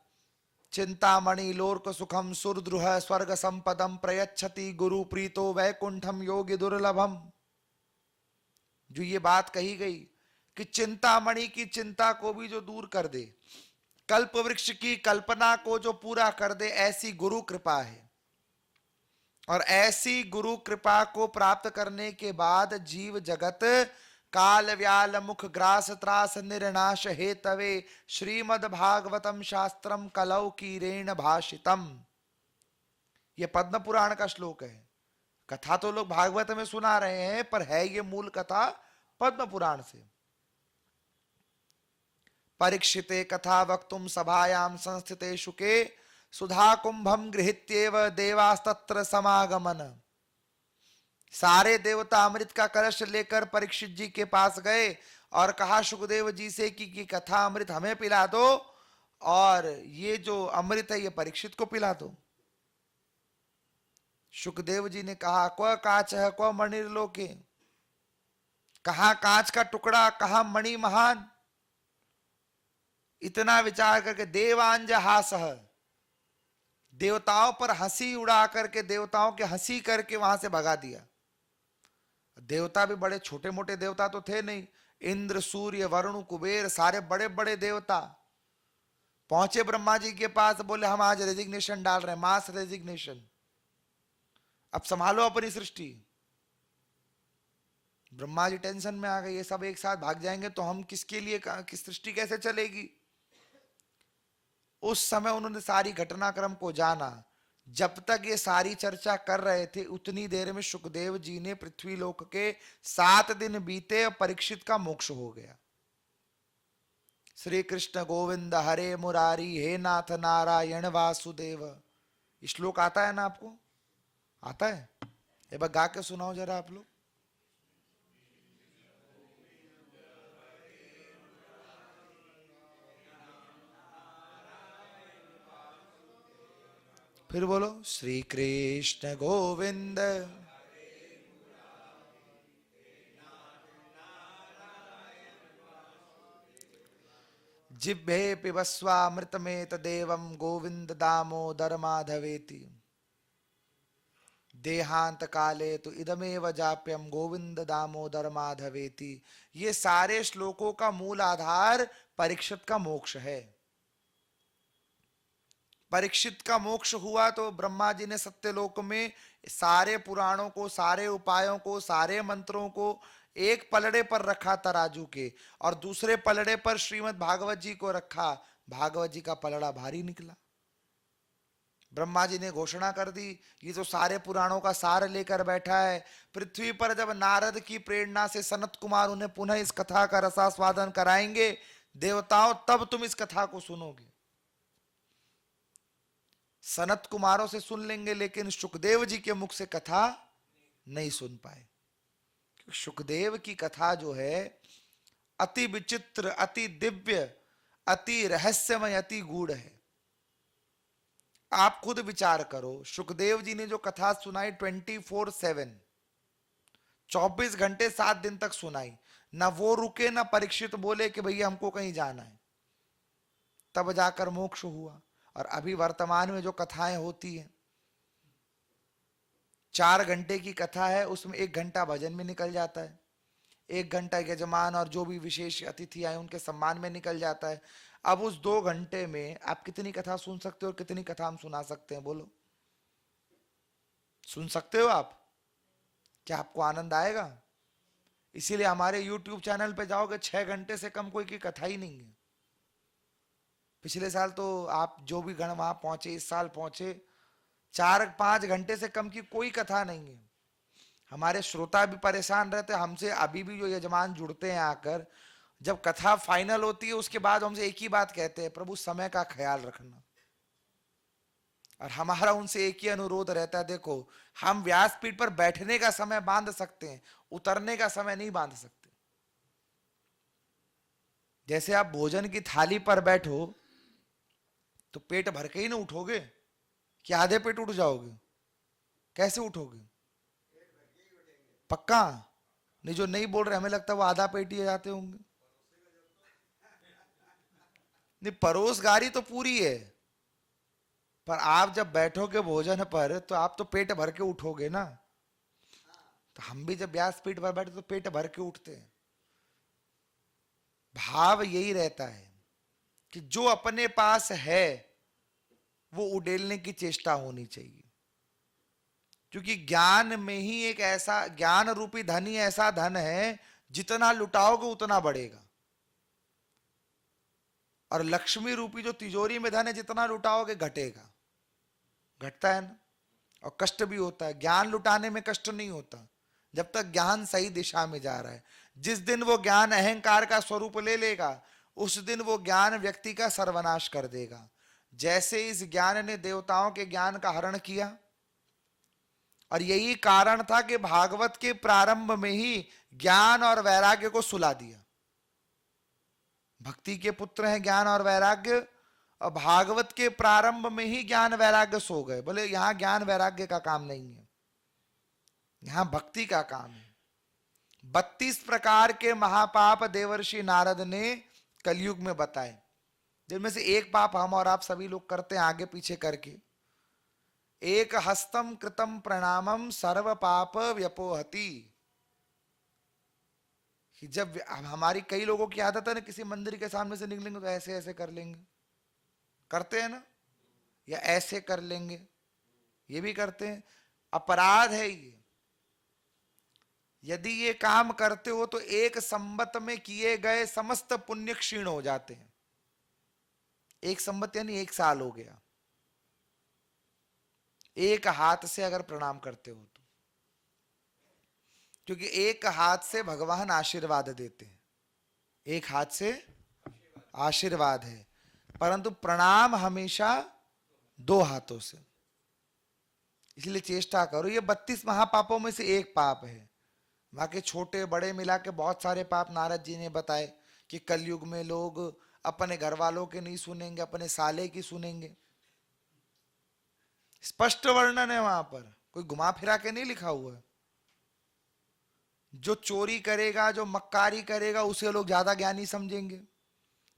S2: चिंतामणि लोर्क सुखम सुरद्रुह स्वर्ग संपदम प्रयच्छति गुरु प्रीतो वैकुंठम योगी दुर्लभम। जो ये बात कही गई कि चिंतामणि की चिंता को भी जो दूर कर दे, कल्प वृक्ष की कल्पना को जो पूरा कर दे, ऐसी गुरु कृपा है। और ऐसी गुरु कृपा को प्राप्त करने के बाद जीव जगत काल व्याल मुख ग्रास त्रास निर्नाश हेतवे श्रीमद् भागवतम शास्त्रम कलौ कीरेण भाषितम। ये पद्म पुराण का श्लोक है। कथा तो लोग भागवत में सुना रहे हैं, पर है ये मूल कथा पद्म पुराण से। परीक्षिते कथा वक्तुम सभायाम संस्थिते शुके सुधा कुंभम गृहीत्येव देवास्तत्र समागमन। सारे देवता अमृत का कलश लेकर परीक्षित जी के पास गए और कहा सुखदेव जी से कि कथा अमृत हमें पिला दो, और ये जो अमृत है ये परीक्षित को पिला दो। सुखदेव जी ने कहा, क्व काच है क्व मणिर्लोके। कहां कांच का टुकड़ा, कहां मणि महान। इतना विचार करके देवांजहासः, देवताओं पर हंसी उड़ा करके, देवताओं के हंसी करके वहां से भगा दिया। देवता भी बड़े छोटे मोटे देवता तो थे नहीं। इंद्र सूर्य वरुण कुबेर सारे बड़े बड़े देवता पहुंचे ब्रह्मा जी के पास, बोले हम आज रेजिग्नेशन डाल रहे हैं, मास रेजिग्नेशन, अब संभालो अपनी सृष्टि। ब्रह्मा जी टेंशन में आ गए, ये सब एक साथ भाग जाएंगे तो हम किसके लिए, किस सृष्टि कैसे चलेगी। उस समय उन्होंने सारी घटनाक्रम को जाना। जब तक ये सारी चर्चा कर रहे थे, उतनी देर में सुखदेव जी ने पृथ्वी लोक के 7 दिन बीते और परीक्षित का मोक्ष हो गया। श्री कृष्ण गोविंद हरे मुरारी हे नाथ नारायण वासुदेव। ये श्लोक आता है ना आपको? आता है? एक बार गा के सुनाओ जरा आप लोग। फिर बोलो, श्री कृष्ण गोविंद। जिह्वे पिबस्वामृतमेत देवम गोविंद दामोदर माधवेति। देहांत काले तो इदमेव जाप्यम गोविंद दामोदर माधवेति। ये सारे श्लोकों का मूल आधार परीक्षित का मोक्ष है। परीक्षित का मोक्ष हुआ तो ब्रह्मा जी ने सत्यलोक में सारे पुराणों को, सारे उपायों को, सारे मंत्रों को एक पलड़े पर रखा तराजू के, और दूसरे पलड़े पर श्रीमद् भागवत जी को रखा। भागवत जी का पलड़ा भारी निकला। ब्रह्मा जी ने घोषणा कर दी, ये तो सारे पुराणों का सार लेकर बैठा है। पृथ्वी पर जब नारद की प्रेरणा से सनत कुमार उन्हें पुनः इस कथा का रसास्वादन कराएंगे, देवताओं तब तुम इस कथा को सुनोगे। सनत कुमारों से सुन लेंगे, लेकिन सुखदेव जी के मुख से कथा नहीं सुन पाए। सुखदेव की कथा जो है अति विचित्र, अति दिव्य, अति रहस्यमय, अति गूढ़ है। आप खुद विचार करो, सुखदेव जी ने जो कथा सुनाई 24/7, 24 घंटे 7 दिन तक सुनाई, ना वो रुके ना परीक्षित बोले कि भैया हमको कहीं जाना है, तब जाकर मोक्ष हुआ। और अभी वर्तमान में जो कथाएं होती हैं, 4 घंटे की कथा है, उसमें 1 घंटा भजन में निकल जाता है, 1 घंटा यजमान और जो भी विशेष अतिथि आए उनके सम्मान में निकल जाता है। अब उस 2 घंटे में आप कितनी कथा सुन सकते हो और कितनी कथा हम सुना सकते हैं? बोलो, सुन सकते हो आप? क्या आपको आनंद आएगा? इसीलिए हमारे YouTube चैनल पे जाओगे, 6 घंटे से कम कोई की कथा ही नहीं है। पिछले साल तो आप जो भी गण वहां पहुंचे, इस साल पहुंचे, 4-5 घंटे से कम की कोई कथा नहीं है। हमारे श्रोता भी परेशान रहते हमसे। अभी भी जो यजमान जुड़ते हैं आकर, जब कथा फाइनल होती है उसके बाद हमसे एक ही बात कहते हैं, प्रभु समय का ख्याल रखना। और हमारा उनसे एक ही अनुरोध रहता है, देखो हम व्यासपीठ पर बैठने का समय बांध सकते हैं, उतरने का समय नहीं बांध सकते। जैसे आप भोजन की थाली पर बैठो तो पेट भर के ही ना उठोगे, कि आधे पेट उठ जाओगे? कैसे उठोगे? पक्का नहीं? जो नहीं बोल रहे हमें लगता है वो आधा पेट ही जाते होंगे। नहीं, परोसगारी तो पूरी है, पर आप जब बैठोगे भोजन पर तो आप तो पेट भर के उठोगे ना। तो हम भी जब व्यासपीठ पर बैठे तो पेट भर के उठते हैं। भाव यही रहता है कि जो अपने पास है वो उड़ेलने की चेष्टा होनी चाहिए, क्योंकि ज्ञान में ही एक ऐसा ज्ञान रूपी धन ही ऐसा धन है, जितना लुटाओगे उतना बढ़ेगा। और लक्ष्मी रूपी जो तिजोरी में धन है, जितना लुटाओगे घटेगा, घटता है ना। और कष्ट भी होता है, ज्ञान लुटाने में कष्ट नहीं होता जब तक ज्ञान सही दिशा में जा रहा है। जिस दिन वो ज्ञान अहंकार का स्वरूप ले लेगा, उस दिन वो ज्ञान व्यक्ति का सर्वनाश कर देगा। जैसे इस ज्ञान ने देवताओं के ज्ञान का हरण किया, और यही कारण था कि भागवत के प्रारंभ में ही ज्ञान और वैराग्य को सुला दिया। भक्ति के पुत्र हैं ज्ञान और वैराग्य, और भागवत के प्रारंभ में ही ज्ञान वैराग्य सो गए। बोले यहां ज्ञान वैराग्य का काम नहीं है, यहां भक्ति का काम है। 32 प्रकार के महापाप देवर्षि नारद ने कलयुग में बताए, जिनमें से एक पाप हम और आप सभी लोग करते हैं आगे पीछे करके। एक हस्तम कृतम प्रणामम सर्व पाप व्यपोहति। जब हमारी कई लोगों की आदत है ना, किसी मंदिर के सामने से निकलेंगे तो ऐसे ऐसे कर लेंगे, करते हैं ना, या ऐसे कर लेंगे, ये भी करते हैं। अपराध है ये। यदि ये काम करते हो तो एक संवत में किए गए समस्त पुण्य क्षीण हो जाते हैं। एक संवत यानी 1 साल हो गया। एक हाथ से अगर प्रणाम करते हो तो, क्योंकि एक हाथ से भगवान आशीर्वाद देते हैं, एक हाथ से आशीर्वाद है, परंतु प्रणाम हमेशा 2 हाथों से। इसलिए चेष्टा करो। ये 32 महापापों में से एक पाप है। बाकी छोटे बड़े मिला के बहुत सारे पाप नारद जी ने बताए कि कलयुग में लोग अपने घर वालों के नहीं सुनेंगे, अपने साले की सुनेंगे। स्पष्ट वर्णन है वहां पर, कोई घुमा फिरा के नहीं लिखा हुआ। जो चोरी करेगा, जो मक्कारी करेगा, उसे लोग ज्यादा ज्ञानी समझेंगे।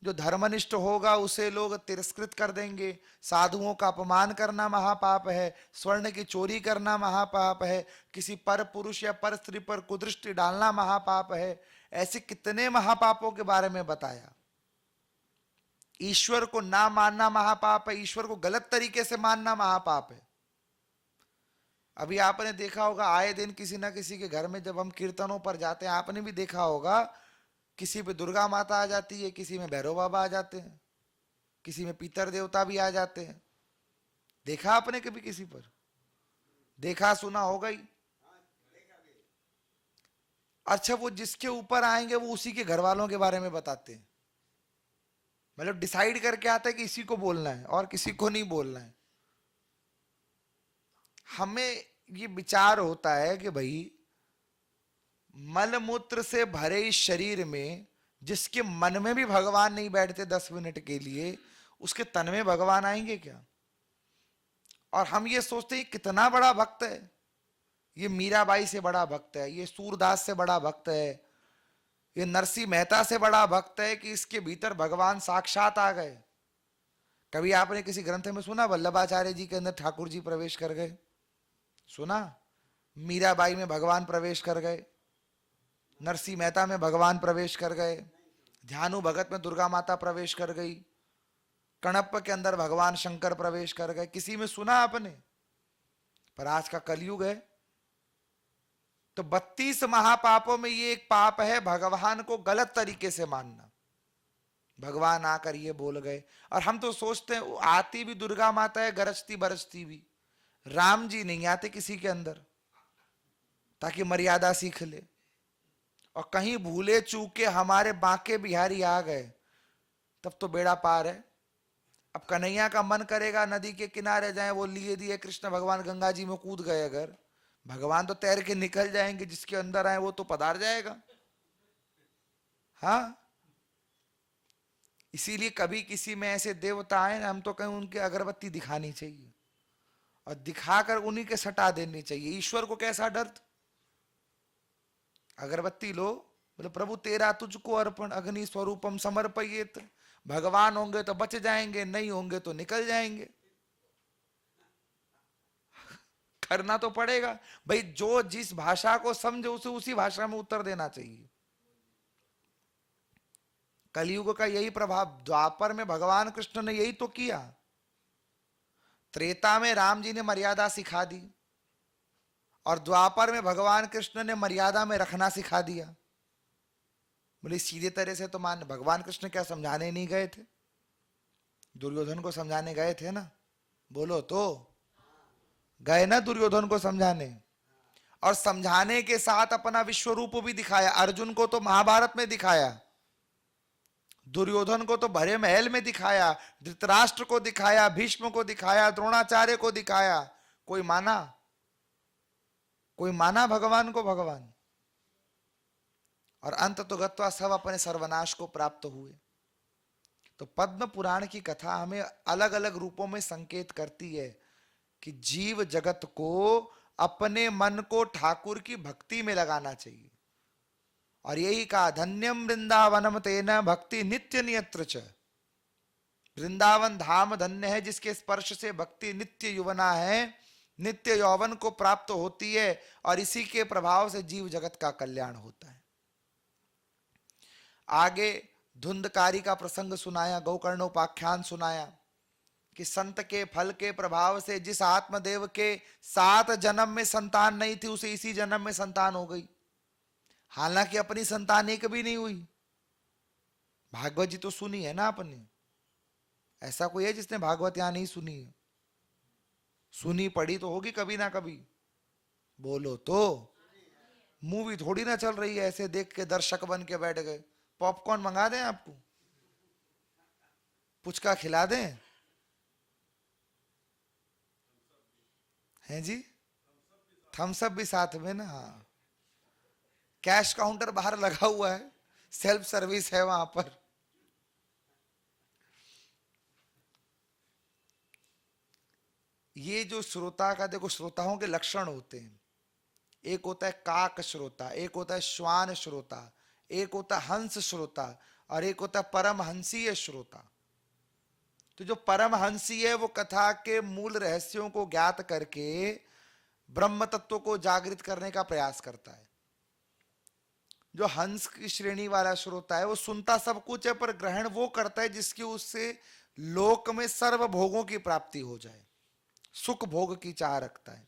S2: जो धर्मनिष्ठ होगा उसे लोग तिरस्कृत कर देंगे। साधुओं का अपमान करना महापाप है, स्वर्ण की चोरी करना महापाप है, किसी पर पुरुष या पर स्त्री पर कुदृष्टि डालना महापाप है। ऐसे कितने महापापों के बारे में बताया। ईश्वर को ना मानना महापाप है, ईश्वर को गलत तरीके से मानना महापाप है। अभी आपने देखा होगा, आए दिन किसी ना किसी के घर में जब हम कीर्तनों पर जाते हैं, आपने भी देखा होगा, किसी पे दुर्गा माता आ जाती है, किसी में भैरव बाबा आ जाते हैं, किसी में पितर देवता भी आ जाते हैं। देखा आपने कभी किसी पर? देखा सुना होगा ही। अच्छा, वो जिसके ऊपर आएंगे वो उसी के घर वालों के बारे में बताते हैं, मतलब डिसाइड करके आता है कि इसी को बोलना है और किसी को नहीं बोलना है। हमें ये विचार होता है कि भाई मल मूत्र से भरे इस शरीर में जिसके मन में भी भगवान नहीं बैठते 10 मिनट के लिए, उसके तन में भगवान आएंगे क्या? और हम ये सोचते हैं कितना बड़ा भक्त है, ये मीराबाई से बड़ा भक्त है, ये सूरदास से बड़ा भक्त है, ये नरसिंह मेहता से बड़ा भक्त है कि इसके भीतर भगवान साक्षात आ गए। कभी आपने किसी ग्रंथ में सुना वल्लभाचार्य जी के अंदर ठाकुर जी प्रवेश कर गए? सुना? मीराबाई में भगवान प्रवेश कर गए, नरसिंह मेहता में भगवान प्रवेश कर गए, ध्यानु भगत में दुर्गा माता प्रवेश कर गई, कणप्प के अंदर भगवान शंकर प्रवेश कर गए, किसी में सुना आपने? पर आज का कलयुग है तो 32 महापापों में ये एक पाप है, भगवान को गलत तरीके से मानना। भगवान आकर ये बोल गए, और हम तो सोचते हैं आती भी दुर्गा माता है, गरजती बरजती भी। राम जी नहीं आते किसी के अंदर ताकि मर्यादा सीख ले, और कहीं भूले चूके हमारे बांके बिहारी आ गए तब तो बेड़ा पार है। अब कन्हैया का मन करेगा नदी के किनारे जाए, वो लिए दिए कृष्ण भगवान गंगा जी में कूद गए, अगर भगवान तो तैर के निकल जाएंगे, जिसके अंदर आए वो तो पधार जाएगा। हाँ, इसीलिए कभी किसी में ऐसे देवता आए ना, हम तो कहें उनकी अगरबत्ती दिखानी चाहिए और दिखाकर उन्हीं के सटा देनी चाहिए। ईश्वर को कैसा डर? अगरबत्ती लो, बोले प्रभु तेरा तुझको अर्पण अग्नि स्वरूपम समर्पयेत। भगवान होंगे तो बच जाएंगे, नहीं होंगे तो निकल जाएंगे। करना तो पड़ेगा भाई, जो जिस भाषा को समझे उसे उसी भाषा में उत्तर देना चाहिए। कलयुग का यही प्रभाव, द्वापर में भगवान कृष्ण ने यही तो किया। त्रेता में राम जी ने मर्यादा सिखा दी और द्वापर में भगवान कृष्ण ने मर्यादा में रखना सिखा दिया। बोले सीधे तरह से तो मान, भगवान कृष्ण क्या समझाने नहीं गए थे? दुर्योधन को समझाने गए थे ना? बोलो तो गए ना दुर्योधन को समझाने, और समझाने के साथ अपना विश्व रूप भी दिखाया। अर्जुन को तो महाभारत में दिखाया, दुर्योधन को तो भरे महल में दिखाया, धृतराष्ट्र को दिखाया, भीष्म को दिखाया, द्रोणाचार्य को दिखाया। कोई माना? कोई माना भगवान को भगवान? और अंत तो गत्वा सब अपने सर्वनाश को प्राप्त हुए। तो पद्म पुराण की कथा हमें अलग अलग रूपों में संकेत करती है कि जीव जगत को अपने मन को ठाकुर की भक्ति में लगाना चाहिए। और यही कहा धन्यम वृंदावनम तेन भक्ति नित्य नियत्र च। वृंदावन धाम धन्य है जिसके स्पर्श से भक्ति नित्य युवना है, नित्य यौवन को प्राप्त होती है, और इसी के प्रभाव से जीव जगत का कल्याण होता है। आगे धुंधकारी का प्रसंग सुनाया, गोकर्णोपाख्यान सुनाया कि संत के फल के प्रभाव से जिस आत्मदेव के 7 जन्म में संतान नहीं थी, उसे इसी जन्म में संतान हो गई। हालांकि अपनी संतान एक भी नहीं हुई। भागवत जी तो सुनी है ना आपने? ऐसा कोई है जिसने भागवत यहां नहीं सुनी है? सुनी पढ़ी तो होगी कभी ना कभी। बोलो तो। मूवी थोड़ी ना चल रही है ऐसे देख के दर्शक बन के बैठ गए। पॉपकॉर्न मंगा दें आपको? पुचका खिला दें? हैं जी? थम्स अप भी साथ में ना। हाँ, कैश काउंटर बाहर लगा हुआ है, सेल्फ सर्विस है वहां पर। ये जो श्रोता का, देखो श्रोताओं के लक्षण होते हैं। एक होता है काक श्रोता, एक होता है श्वान श्रोता, एक होता है हंस श्रोता, और एक होता है परमहंसीय श्रोता। तो जो परमहंसीय है वो कथा के मूल रहस्यों को ज्ञात करके ब्रह्म तत्व को जागृत करने का प्रयास करता है। जो हंस की श्रेणी वाला श्रोता है वो सुनता सब कुछ है, पर ग्रहण वो करता है जिसकी उससे लोक में सर्व भोगों की प्राप्ति हो जाए, सुख भोग की चाह रखता है।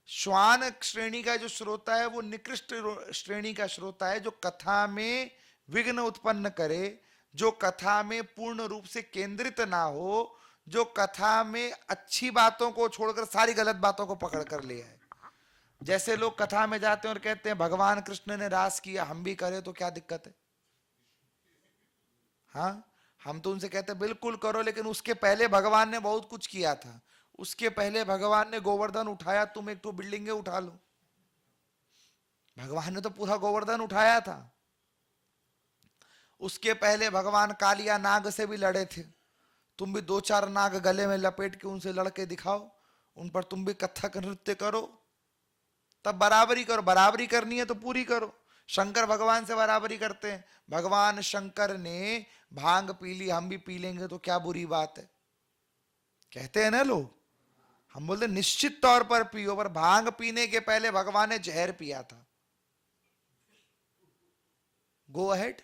S2: श्वान श्रेणी का जो श्रोता है वो निकृष्ट श्रेणी का श्रोता है, जो कथा में विघ्न उत्पन्न करे, जो कथा में पूर्ण रूप से केंद्रित ना हो, जो कथा में अच्छी बातों को छोड़कर सारी गलत बातों को पकड़ कर लिया है। जैसे लोग कथा में जाते हैं और कहते हैं भगवान कृष्ण ने रास किया, हम भी करें तो क्या दिक्कत है? हाँ, हम तो उनसे कहते हैं बिल्कुल करो, लेकिन उसके पहले भगवान ने बहुत कुछ किया था। उसके पहले भगवान ने गोवर्धन उठाया, तुम एक तो बिल्डिंगे उठा लो। भगवान ने तो पूरा गोवर्धन उठाया था। उसके पहले भगवान कालिया नाग से भी लड़े थे। तुम भी 2-4 नाग गले में लपेट के उनसे लड़के दिखाओ, उन पर तुम भी कथक नृत्य करो, तब बराबरी करो। बराबरी करनी है तो पूरी करो। शंकर भगवान से बराबरी करते हैं। भगवान शंकर ने भांग पी ली, हम भी पी लेंगे तो क्या बुरी बात है? कहते हैं ना लोग। हम बोलते निश्चित तौर पर पियो, पर भांग पीने के पहले भगवान ने जहर पिया था। Go ahead.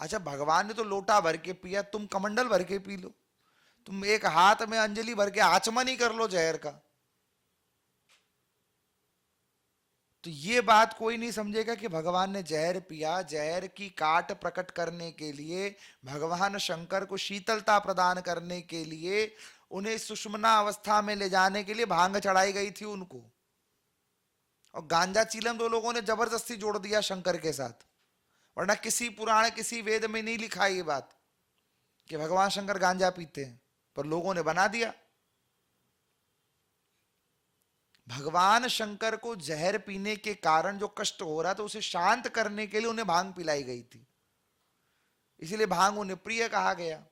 S2: अच्छा, भगवान ने तो लोटा भर के पिया, तुम कमंडल भर के पी लो। तुम एक हाथ में अंजलि भर के आचमन ही कर लो जहर का। तो ये बात कोई नहीं समझेगा कि भगवान ने जहर पिया। जहर की काट प्रकट करने के लिए, भगवान शंकर को शीतलता प्रदान करने के लिए, उन्हें सुषुम्ना अवस्था में ले जाने के लिए भांग चढ़ाई गई थी उनको। और गांजा चीलम दो लोगों ने जबरदस्ती जोड़ दिया शंकर के साथ, वरना किसी पुराण किसी वेद में नहीं लिखा ये बात कि भगवान शंकर गांजा पीते हैं, पर लोगों ने बना दिया। भगवान शंकर को जहर पीने के कारण जो कष्ट हो रहा था उसे शांत करने के लिए उन्हें भांग पिलाई गई थी, इसीलिए भांग उन्हें प्रिय कहा गया।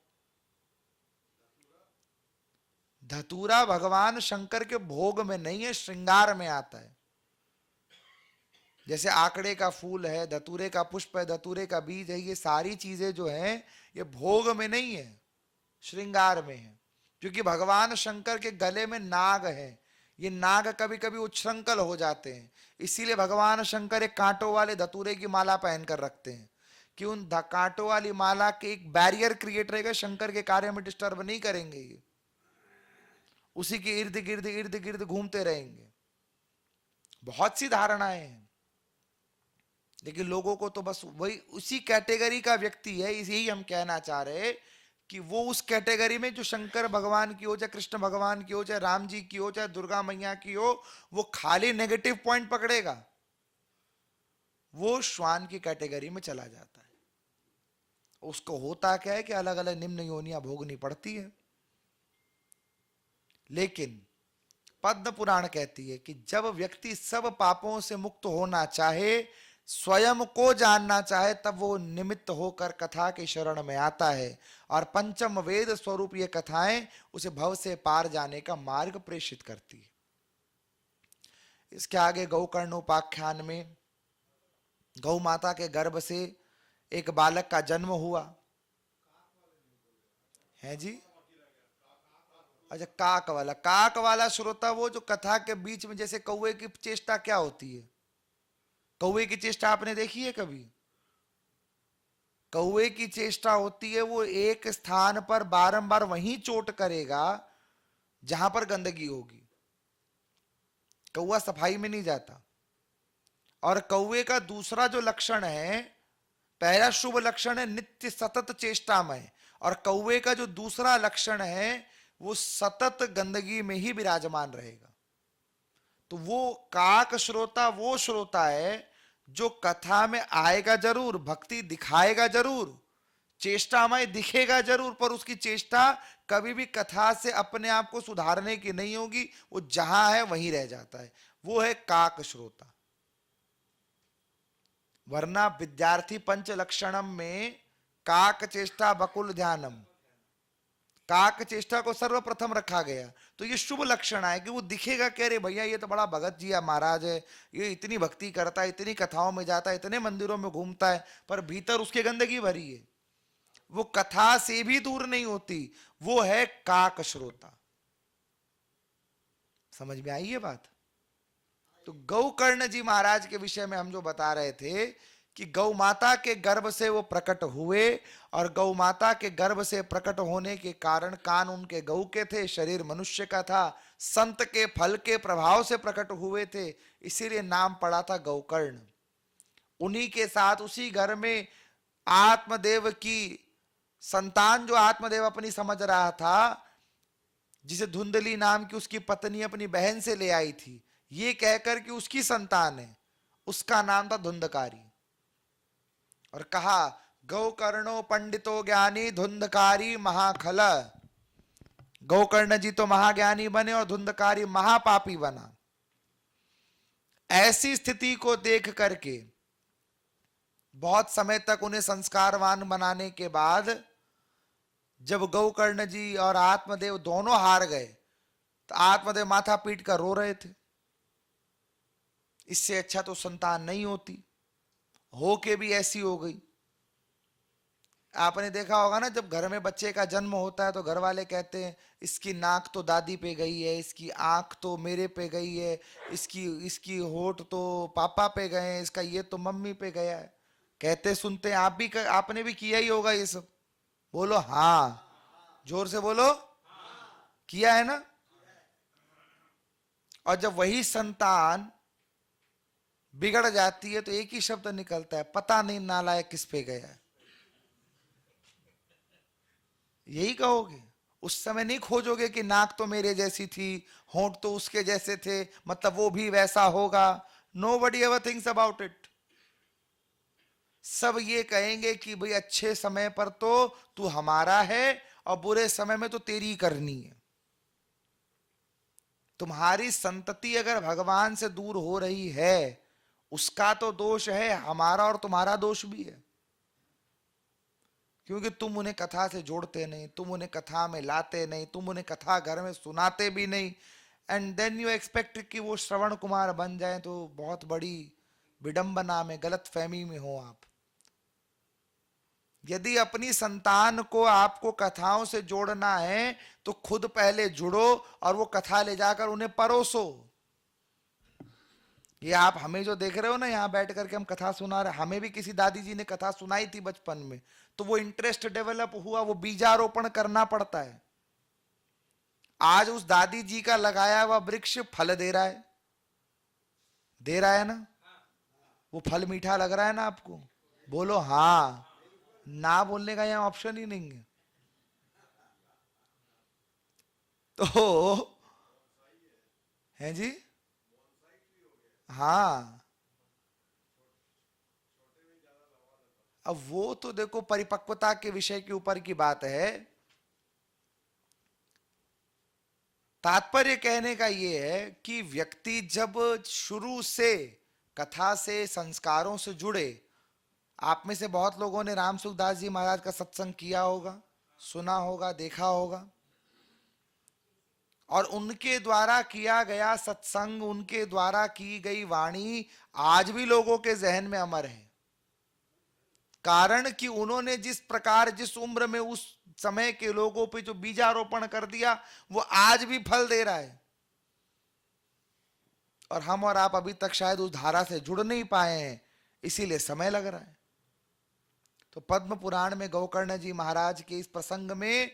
S2: धतूरा भगवान शंकर के भोग में नहीं है, श्रृंगार में आता है। जैसे आकड़े का फूल है, धतूरे का पुष्प है, धतूरे का बीज है, ये सारी चीजें जो हैं ये भोग में नहीं है, श्रृंगार में है। क्योंकि भगवान शंकर के गले में नाग है, ये नाग कभी कभी उच्छृंखल हो जाते हैं, इसीलिए भगवान शंकर एक कांटों वाले धतूरे की माला पहनकर रखते हैं कि उन कांटों वाली माला के एक बैरियर क्रिएट रहेगा, शंकर के कार्य में डिस्टर्ब नहीं करेंगे, ये उसी के इर्द गिर्द घूमते रहेंगे। बहुत सी धारणाएं हैं, लेकिन लोगों को तो बस वही उसी कैटेगरी का व्यक्ति है। यही हम कहना चाह रहे कि वो उस कैटेगरी में जो शंकर भगवान की हो, चाहे कृष्ण भगवान की हो, चाहे राम जी की हो, चाहे दुर्गा मैया की हो, वो खाली नेगेटिव पॉइंट पकड़ेगा, वो श्वान की कैटेगरी में चला जाता है। उसको होता क्या है कि अलग अलग निम्न योनियां भोगनी पड़ती है। लेकिन पद्म पुराण कहती है कि जब व्यक्ति सब पापों से मुक्त होना चाहे, स्वयं को जानना चाहे, तब वो निमित्त होकर कथा के शरण में आता है, और पंचम वेद स्वरूप ये कथाएं उसे भव से पार जाने का मार्ग प्रेषित करती है। इसके आगे गौकर्ण उपाख्यान में गौ माता के गर्भ से एक बालक का जन्म हुआ है जी। अच्छा, काक वाला श्रोता वो जो कथा के बीच में, जैसे कौवे की चेष्टा क्या होती है? कौवे की चेष्टा आपने देखी है कभी? कौवे की चेष्टा होती है वो एक स्थान पर बारंबार वहीं चोट करेगा जहां पर गंदगी होगी। कौवा सफाई में नहीं जाता। और कौवे का दूसरा जो लक्षण है, पहला शुभ लक्षण है नित्य सतत चेष्टामय, और कौवे का जो दूसरा लक्षण है वो सतत गंदगी में ही विराजमान रहेगा। तो वो काक श्रोता वो श्रोता है जो कथा में आएगा जरूर, भक्ति दिखाएगा जरूर, चेष्टामय दिखेगा जरूर, पर उसकी चेष्टा कभी भी कथा से अपने आप को सुधारने की नहीं होगी, वो जहां है वहीं रह जाता है। वो है काक श्रोता। वरना विद्यार्थी पंच लक्षणम में काक चेष्टा बकुल ध्यानम, काक चेष्टा को सर्वप्रथम रखा गया। तो ये शुभ लक्षण है कि वो दिखेगा कह रहे भैया ये तो बड़ा भगत जी महाराज है, ये इतनी भक्ति करता है, इतनी कथाओं में जाता है, इतने मंदिरों में घूमता है, पर भीतर उसके गंदगी भरी है, वो कथा से भी दूर नहीं होती। वो है काक श्रोता। समझ में आई ये बात? तो गौकर्ण जी महाराज के विषय में हम जो बता रहे थे कि गौ माता के गर्भ से वो प्रकट हुए, और गौ माता के गर्भ से प्रकट होने के कारण कान उनके गौ के थे, शरीर मनुष्य का था, संत के फल के प्रभाव से प्रकट हुए थे, इसीलिए नाम पड़ा था गौकर्ण। उन्हीं के साथ उसी घर में आत्मदेव की संतान जो आत्मदेव अपनी समझ रहा था, जिसे धुंधली नाम की उसकी पत्नी अपनी बहन से ले आई थी, ये कहकर कि उसकी संतान है, उसका नाम था धुंधकारी। और कहा गौकर्णो पंडितो ज्ञानी धुंधकारी महाखल। गौकर्ण जी तो महाज्ञानी बने और धुंधकारी महापापी बना। ऐसी स्थिति को देख करके बहुत समय तक उन्हें संस्कारवान बनाने के बाद जब गौकर्ण जी और आत्मदेव दोनों हार गए तो आत्मदेव माथा पीट कर रो रहे थे। इससे अच्छा तो संतान नहीं होती, हो के भी ऐसी हो गई। आपने देखा होगा ना, जब घर में बच्चे का जन्म होता है तो घर वाले कहते हैं इसकी नाक तो दादी पे गई है, इसकी आंख तो मेरे पे गई है, इसकी होठ तो पापा पे गए हैं, इसका ये तो मम्मी पे गया है। कहते सुनते हैं, आपने भी किया ही होगा ये सब। बोलो हाँ, जोर से बोलो। किया है ना। और जब वही संतान बिगड़ जाती है तो एक ही शब्द निकलता है, पता नहीं नालायक किस पे गया है। यही कहोगे। उस समय नहीं खोजोगे कि नाक तो मेरे जैसी थी, होंठ तो उसके जैसे थे, मतलब वो भी वैसा होगा। Nobody ever thinks about it. सब ये कहेंगे कि भाई अच्छे समय पर तो तू हमारा है और बुरे समय में तो तेरी करनी है। तुम्हारी संतति अगर भगवान से दूर हो रही है, उसका तो दोष है, हमारा और तुम्हारा दोष भी है। क्योंकि तुम उन्हें कथा से जोड़ते नहीं, तुम उन्हें कथा में लाते नहीं, तुम उन्हें कथा घर में सुनाते भी नहीं। एंड देन यू एक्सपेक्ट कि वो श्रवण कुमार बन जाए, तो बहुत बड़ी विडंबना में, गलत फहमी में हो आप। यदि अपनी संतान को आपको कथाओं से जोड़ना है तो खुद पहले जुड़ो और वो कथा ले जाकर उन्हें परोसो। ये आप हमें जो देख रहे हो ना, यहां बैठ करके हम कथा सुना रहे, हमें भी किसी दादी जी ने कथा सुनाई थी बचपन में, तो वो इंटरेस्ट डेवलप हुआ, वो बीजारोपण करना पड़ता है। आज उस दादी जी का लगाया हुआ वृक्ष फल दे रहा है, दे रहा है ना। वो फल मीठा लग रहा है ना आपको? बोलो हाँ। ना बोलने का यहां ऑप्शन ही नहीं है। तो है जी, हाँ। अब वो तो देखो परिपक्वता के विषय के ऊपर की बात है। तात्पर्य कहने का ये है कि व्यक्ति जब शुरू से कथा से, संस्कारों से जुड़े। आप में से बहुत लोगों ने राम सुखदास जी महाराज का सत्संग किया होगा, सुना होगा, देखा होगा। और उनके द्वारा किया गया सत्संग, उनके द्वारा की गई वाणी आज भी लोगों के जहन में अमर है। कारण कि उन्होंने जिस प्रकार, जिस उम्र में उस समय के लोगों पे जो बीजारोपण कर दिया, वो आज भी फल दे रहा है। और हम और आप अभी तक शायद उस धारा से जुड़ नहीं पाए हैं, इसीलिए समय लग रहा है। तो पद्म पुराण में गौकर्ण जी महाराज के इस प्रसंग में,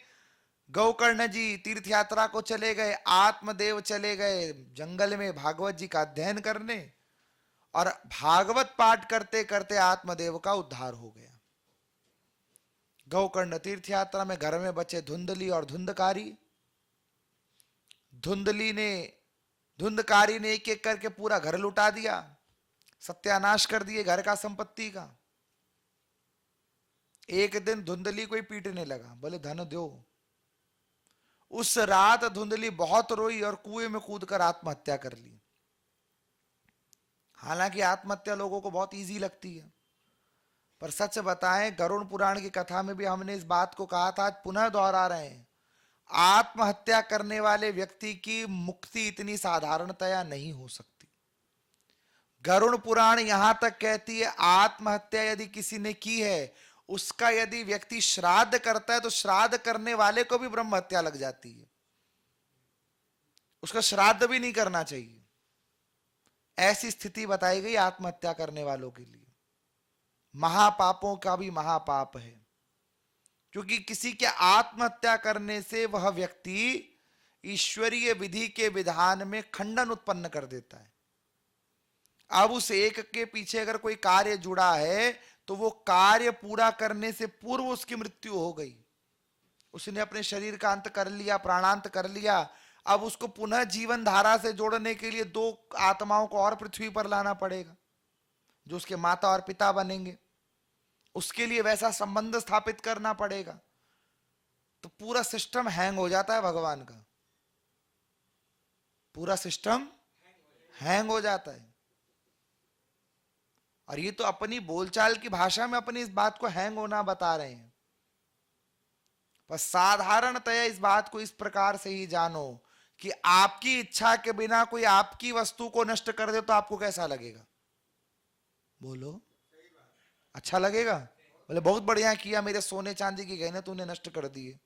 S2: गौकर्ण जी तीर्थ यात्रा को चले गए, आत्मदेव चले गए जंगल में भागवत जी का अध्ययन करने, और भागवत पाठ करते करते आत्मदेव का उद्धार हो गया। गौकर्ण तीर्थ यात्रा में घर में बचे धुंधली और धुंधकारी। धुंधकारी ने एक एक करके पूरा घर लुटा दिया, सत्यानाश कर दिए घर का, संपत्ति का। एक दिन धुंधली कोई पीटने लगा, बोले धन दो। उस रात धुंधली बहुत रोई और कुएं में कूदकर आत्महत्या कर ली। हालांकि आत्महत्या लोगों को बहुत इजी लगती है, पर सच बताएं, गरुड़ पुराण की कथा में भी हमने इस बात को कहा था, आज पुनः दोहरा रहे हैं। आत्महत्या करने वाले व्यक्ति की मुक्ति इतनी साधारणतया नहीं हो सकती। गरुड़ पुराण यहां तक कहती है, आत्महत्या यदि किसी ने की है, उसका यदि व्यक्ति श्राद्ध करता है तो श्राद्ध करने वाले को भी ब्रह्म हत्या लग जाती है, उसका श्राद्ध भी नहीं करना चाहिए। ऐसी स्थिति बताई गई आत्महत्या करने वालों के लिए। महापापों का भी महापाप है, क्योंकि किसी के आत्महत्या करने से वह व्यक्ति ईश्वरीय विधि के विधान में खंडन उत्पन्न कर देता है। अब उस एक के पीछे अगर कोई कार्य जुड़ा है तो वो कार्य पूरा करने से पूर्व उसकी मृत्यु हो गई, उसने अपने शरीर का अंत कर लिया, प्राणांत कर लिया। अब उसको पुनः जीवन धारा से जोड़ने के लिए दो आत्माओं को और पृथ्वी पर लाना पड़ेगा, जो उसके माता और पिता बनेंगे। उसके लिए वैसा संबंध स्थापित करना पड़ेगा। तो पूरा सिस्टम हैंग हो जाता है भगवान का, पूरा सिस्टम हैंग हो जाता है। और ये तो अपनी बोलचाल की भाषा में अपनी इस बात को हैंग होना बता रहे हैं, पर साधारणतया इस बात को इस प्रकार से ही जानो कि आपकी इच्छा के बिना कोई आपकी वस्तु को नष्ट कर दे तो आपको कैसा लगेगा? बोलो, अच्छा लगेगा? बोले बहुत बढ़िया किया, मेरे सोने चांदी की गहने तूने नष्ट कर दिए,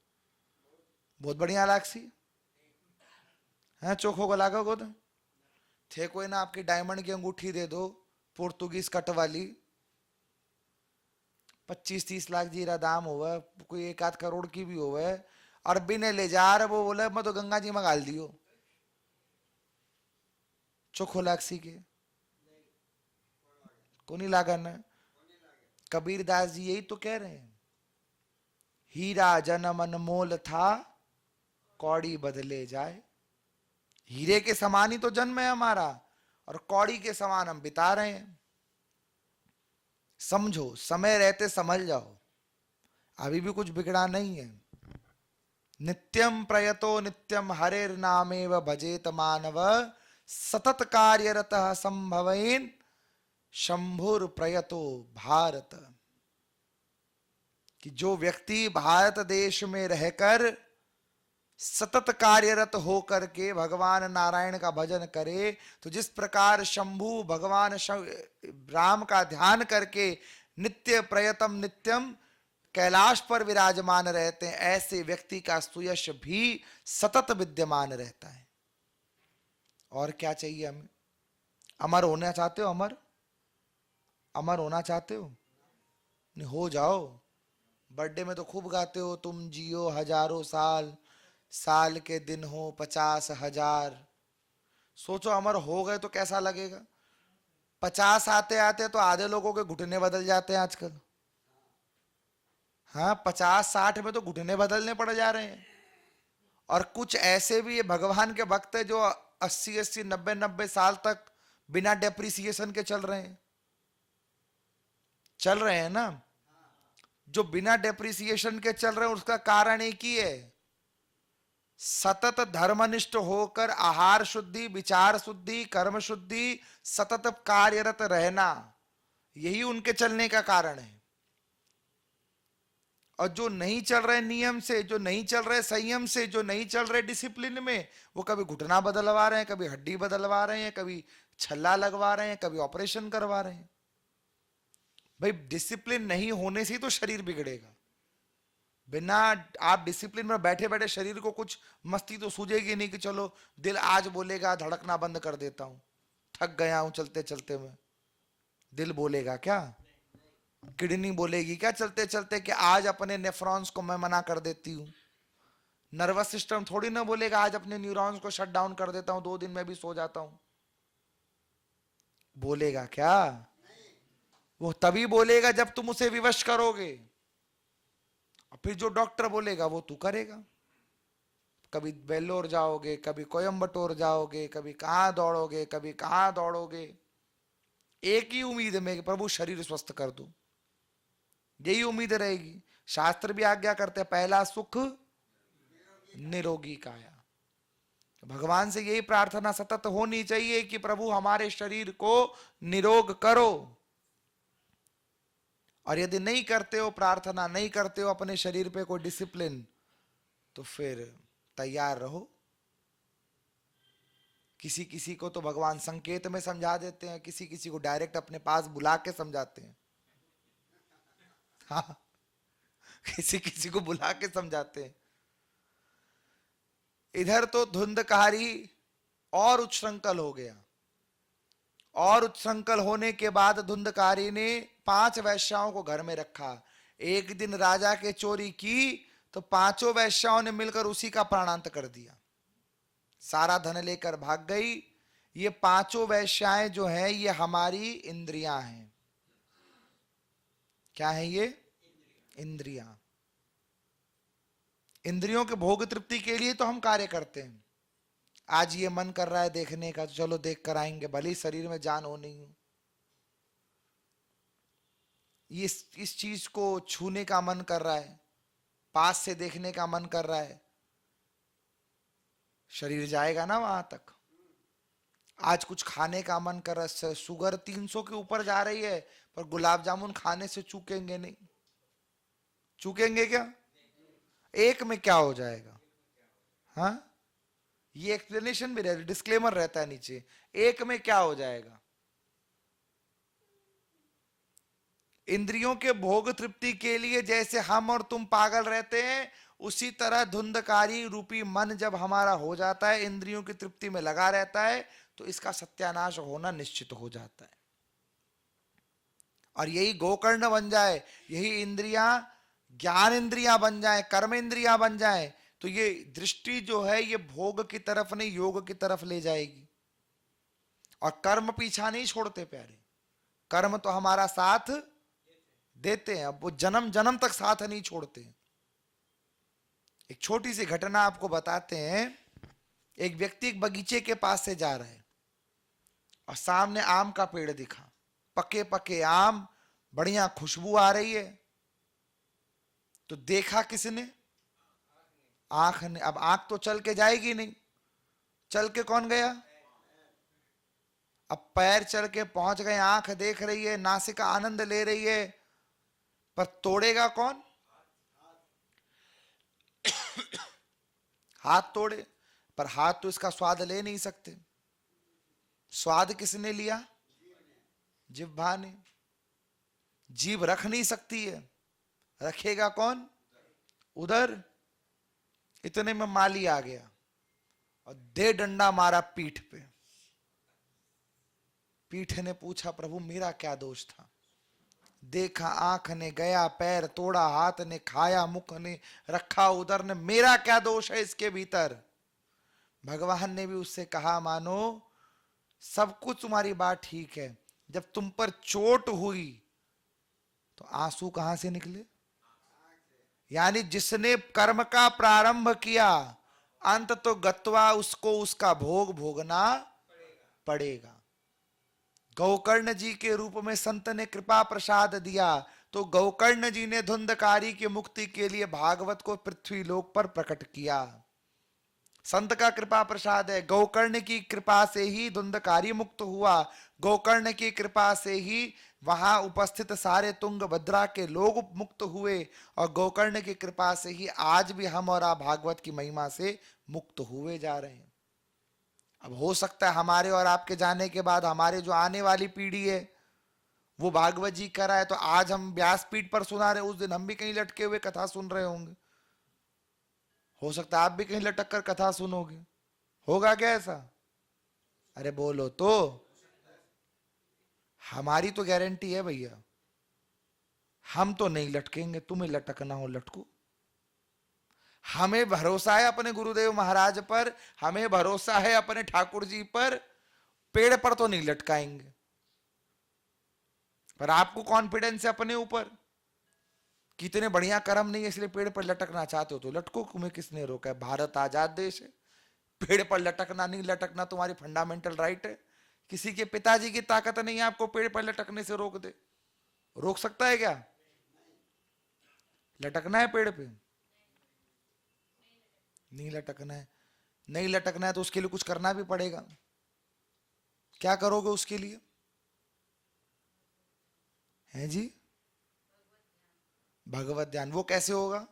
S2: बहुत बढ़िया लाक्सी है, चोखो को लागा को थे कोई ना आपकी डायमंड की अंगूठी दे दो, पोर्तुगीज कट वाली, 25-30 लाख जीरा दाम हुआ, कोई 1-8 करोड़ की भी हुआ, और बिने ले जा रहे, वो बोले मैं तो गंगा जी में गाल दियो, चोखो लाक्सी के को नहीं लागा ना। कबीर दास जी यही तो कह रहे हैं, हीरा जन्म अनमोल था, कौड़ी बदले जाए। हीरे के समान ही तो जन्म है हमारा, और कौड़ी के समान हम बिता रहे हैं। समझो, समय रहते समझ जाओ, अभी भी कुछ बिगड़ा नहीं है। नित्यम प्रयतो नित्यम हरेर नामेव भजेत मानव, सतत कार्यरत संभवेन शंभुर प्रयतो भारत। कि जो व्यक्ति भारत देश में रहकर सतत कार्यरत होकर के भगवान नारायण का भजन करे, तो जिस प्रकार शंभु भगवान राम का ध्यान करके नित्य प्रयतम नित्यम कैलाश पर विराजमान रहते हैं, ऐसे व्यक्ति का सुयश भी सतत विद्यमान रहता है। और क्या चाहिए हमें? अमर होना चाहते हो? अमर अमर होना चाहते हो? नहीं, हो जाओ। बर्थडे में तो खूब गाते हो, तुम जियो हजारों साल, साल के दिन हो 50,000। सोचो अमर हो गए तो कैसा लगेगा? 50 आते आते तो आधे लोगों के घुटने बदल जाते हैं आजकल। हाँ, 50-60 में तो घुटने बदलने पड़ जा रहे हैं। और कुछ ऐसे भी ये भगवान के भक्त है जो 80-80, 90-90 साल तक बिना डेप्रिसिएशन के चल रहे हैं ना। जो बिना डेप्रिसिएशन के चल रहे हैं उसका कारण एक ही है, सतत धर्मनिष्ठ होकर आहार शुद्धि, विचार शुद्धि, कर्म शुद्धि, सतत कार्यरत रहना, यही उनके चलने का कारण है। और जो नहीं चल रहे नियम से, जो नहीं चल रहे संयम से, जो नहीं चल रहे डिसिप्लिन में, वो कभी घुटना बदलवा रहे हैं, कभी हड्डी बदलवा रहे हैं, कभी छल्ला लगवा रहे हैं, कभी ऑपरेशन करवा रहे हैं। भाई डिसिप्लिन नहीं होने से ही तो शरीर बिगड़ेगा। बिना आप डिसिप्लिन में बैठे बैठे शरीर को कुछ मस्ती तो सूझेगी नहीं कि चलो दिल आज बोलेगा धड़कना बंद कर देता हूं, थक गया हूं चलते चलते में। दिल बोलेगा क्या? किडनी बोलेगी क्या चलते चलते कि आज अपने नेफ्रॉन्स को मैं मना कर देती हूं? नर्वस सिस्टम थोड़ी ना बोलेगा आज अपने न्यूरॉन्स को शट डाउन कर देता हूं, 2 दिन में भी सो जाता हूं। बोलेगा क्या? वो तभी बोलेगा जब तुम उसे विवश करोगे। और फिर जो डॉक्टर बोलेगा वो तू करेगा। कभी वेल्लोर जाओगे, कभी कोयम्बटूर जाओगे, कभी कहां दौड़ोगे, कभी कहां दौड़ोगे, एक ही उम्मीद में कि प्रभु शरीर स्वस्थ कर दो, यही उम्मीद रहेगी। शास्त्र भी आज्ञा करते हैं, पहला सुख निरोगी काया। भगवान से यही प्रार्थना सतत होनी चाहिए कि प्रभु हमारे शरीर को निरोग करो। और यदि नहीं करते हो, प्रार्थना नहीं करते हो अपने शरीर पे कोई डिसिप्लिन, तो फिर तैयार रहो। किसी किसी को तो भगवान संकेत में समझा देते हैं, किसी किसी को डायरेक्ट अपने पास बुला के समझाते हैं। हाँ, किसी किसी को बुला के समझाते हैं। इधर तो धुंधकारी और उच्छृंखल हो गया, और उच्छृंखल होने के बाद धुंधकारी ने 5 वैश्याओं को घर में रखा। एक दिन राजा के चोरी की तो 5 वैश्याओं ने मिलकर उसी का प्राणांत कर दिया, सारा धन लेकर भाग गई। ये 5 वैश्याएं जो हैं ये हमारी इंद्रियां हैं। क्या है ये? इंद्रियां। इंद्रियों के भोग तृप्ति के लिए तो हम कार्य करते हैं। आज ये मन कर रहा है देखने का, तो चलो देख कर आएंगे, भले ही शरीर में जान हो नहीं हो। इस चीज को छूने का मन कर रहा है, पास से देखने का मन कर रहा है, शरीर जाएगा ना वहां तक। आज कुछ खाने का मन कर रहा है, शुगर 300 के ऊपर जा रही है, पर गुलाब जामुन खाने से चूकेंगे नहीं। चूकेंगे क्या? एक में क्या हो जाएगा? हाँ, ये एक्सप्लेनेशन भी रहता, डिस्क्लेमर रहता है नीचे, एक में क्या हो जाएगा। इंद्रियों के भोग तृप्ति के लिए जैसे हम और तुम पागल रहते हैं, उसी तरह धुंधकारी रूपी मन जब हमारा हो जाता है, इंद्रियों की तृप्ति में लगा रहता है, तो इसका सत्यानाश होना निश्चित हो जाता है। और यही गोकर्ण बन जाए, यही इंद्रियां ज्ञान इंद्रियां बन जाए, कर्म इंद्रियां बन जाए, तो ये दृष्टि जो है ये भोग की तरफ नहीं योग की तरफ ले जाएगी। और कर्म पीछा नहीं छोड़ते प्यारे, कर्म तो हमारा साथ देते हैं, अब वो जन्म जन्म तक साथ नहीं छोड़ते। एक छोटी सी घटना आपको बताते हैं। एक व्यक्ति एक बगीचे के पास से जा रहा है और सामने आम का पेड़ दिखा, पके पके आम, बढ़िया खुशबू आ रही है। तो देखा किसने? आंख ने। अब आंख तो चल के जाएगी नहीं, चल के कौन गया? अब पैर चल के पहुंच गए, आंख देख रही है, नासिका आनंद ले रही है, पर तोड़ेगा कौन? हाथ तोड़े, पर हाथ तो इसका स्वाद ले नहीं सकते। स्वाद किसने लिया? जिह्वा ने। जीभ रख नहीं सकती है, रखेगा कौन? उधर। इतने में माली आ गया और दे डंडा मारा पीठ पे। पीठ ने पूछा, प्रभु मेरा क्या दोष था? देखा आंख ने, गया पैर तोड़ा, हाथ ने खाया, मुख ने रखा उधर ने, मेरा क्या दोष है इसके भीतर? भगवान ने भी उससे कहा, मानो सब कुछ तुम्हारी बात ठीक है, जब तुम पर चोट हुई तो आंसू कहां से निकले? यानी जिसने कर्म का प्रारंभ किया, अंत तो गत्वा उसको उसका भोग भोगना पड़ेगा। गौकर्ण जी के रूप में संत ने कृपा प्रसाद दिया, तो गौकर्ण जी ने धुंधकारी की मुक्ति के लिए भागवत को पृथ्वी लोक पर प्रकट किया। संत का कृपा प्रसाद है। गौकर्ण की कृपा से ही धुंधकारी मुक्त हुआ, गौकर्ण की कृपा से ही वहां उपस्थित सारे तुंगभद्रा के लोग मुक्त हुए, और गौकर्ण की कृपा से ही आज भी हम और आप भागवत की महिमा से मुक्त हुए जा रहे हैं। अब हो सकता है हमारे और आपके जाने के बाद हमारे जो आने वाली पीढ़ी है वो भागवत जी करा है, तो आज हम व्यासपीठ पर सुना रहे, उस दिन हम भी कहीं लटके हुए कथा सुन रहे होंगे। हो सकता है आप भी कहीं लटक कर कथा सुनोगे। होगा क्या ऐसा? अरे बोलो तो। हमारी तो गारंटी है भैया, हम तो नहीं लटकेंगे, तुम्हें लटकना हो लटको। हमें भरोसा है अपने गुरुदेव महाराज पर, हमें भरोसा है अपने ठाकुर जी पर, पेड़ पर तो नहीं लटकाएंगे। पर आपको कॉन्फिडेंस है अपने ऊपर, कितने बढ़िया कर्म नहीं है इसलिए पेड़ पर लटकना चाहते हो तो लटको, तुम्हें किसने रोका है? भारत आजाद देश है, पेड़ पर लटकना नहीं लटकना तुम्हारी फंडामेंटल राइट है। किसी के पिताजी की ताकत नहीं है आपको पेड़ पर लटकने से रोक दे। रोक सकता है क्या? लटकना है पेड़ पे? नहीं लटकना है। नहीं लटकना है तो उसके लिए कुछ करना भी पड़ेगा। क्या करोगे उसके लिए? है जी? भगवत ध्यान। वो कैसे होगा?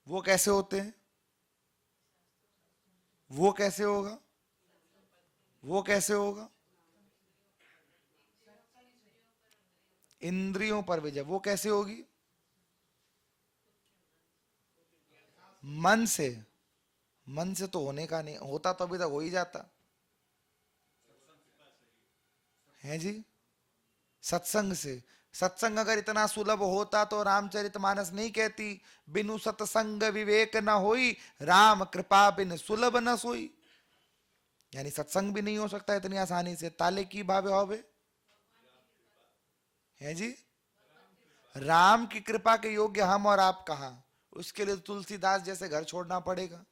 S2: वो कैसे होते हैं? वो कैसे होगा? वो कैसे होगा? इंद्रियों पर विजय। वो कैसे होगी? मन से। मन से तो होने का नहीं, होता तो अभी तक हो ही जाता है जी। सत्संग से। सत्संग अगर इतना सुलभ होता तो रामचरितमानस नहीं कहती, बिनु सत्संग विवेक न होई, राम कृपा बिन सुलभ न सोई। यानी सत्संग भी नहीं हो सकता इतनी आसानी से। ताले की भावे होवे है जी। राम की कृपा के योग्य हम और आप कहां? उसके लिए तुलसीदास जैसे घर छोड़ना पड़ेगा।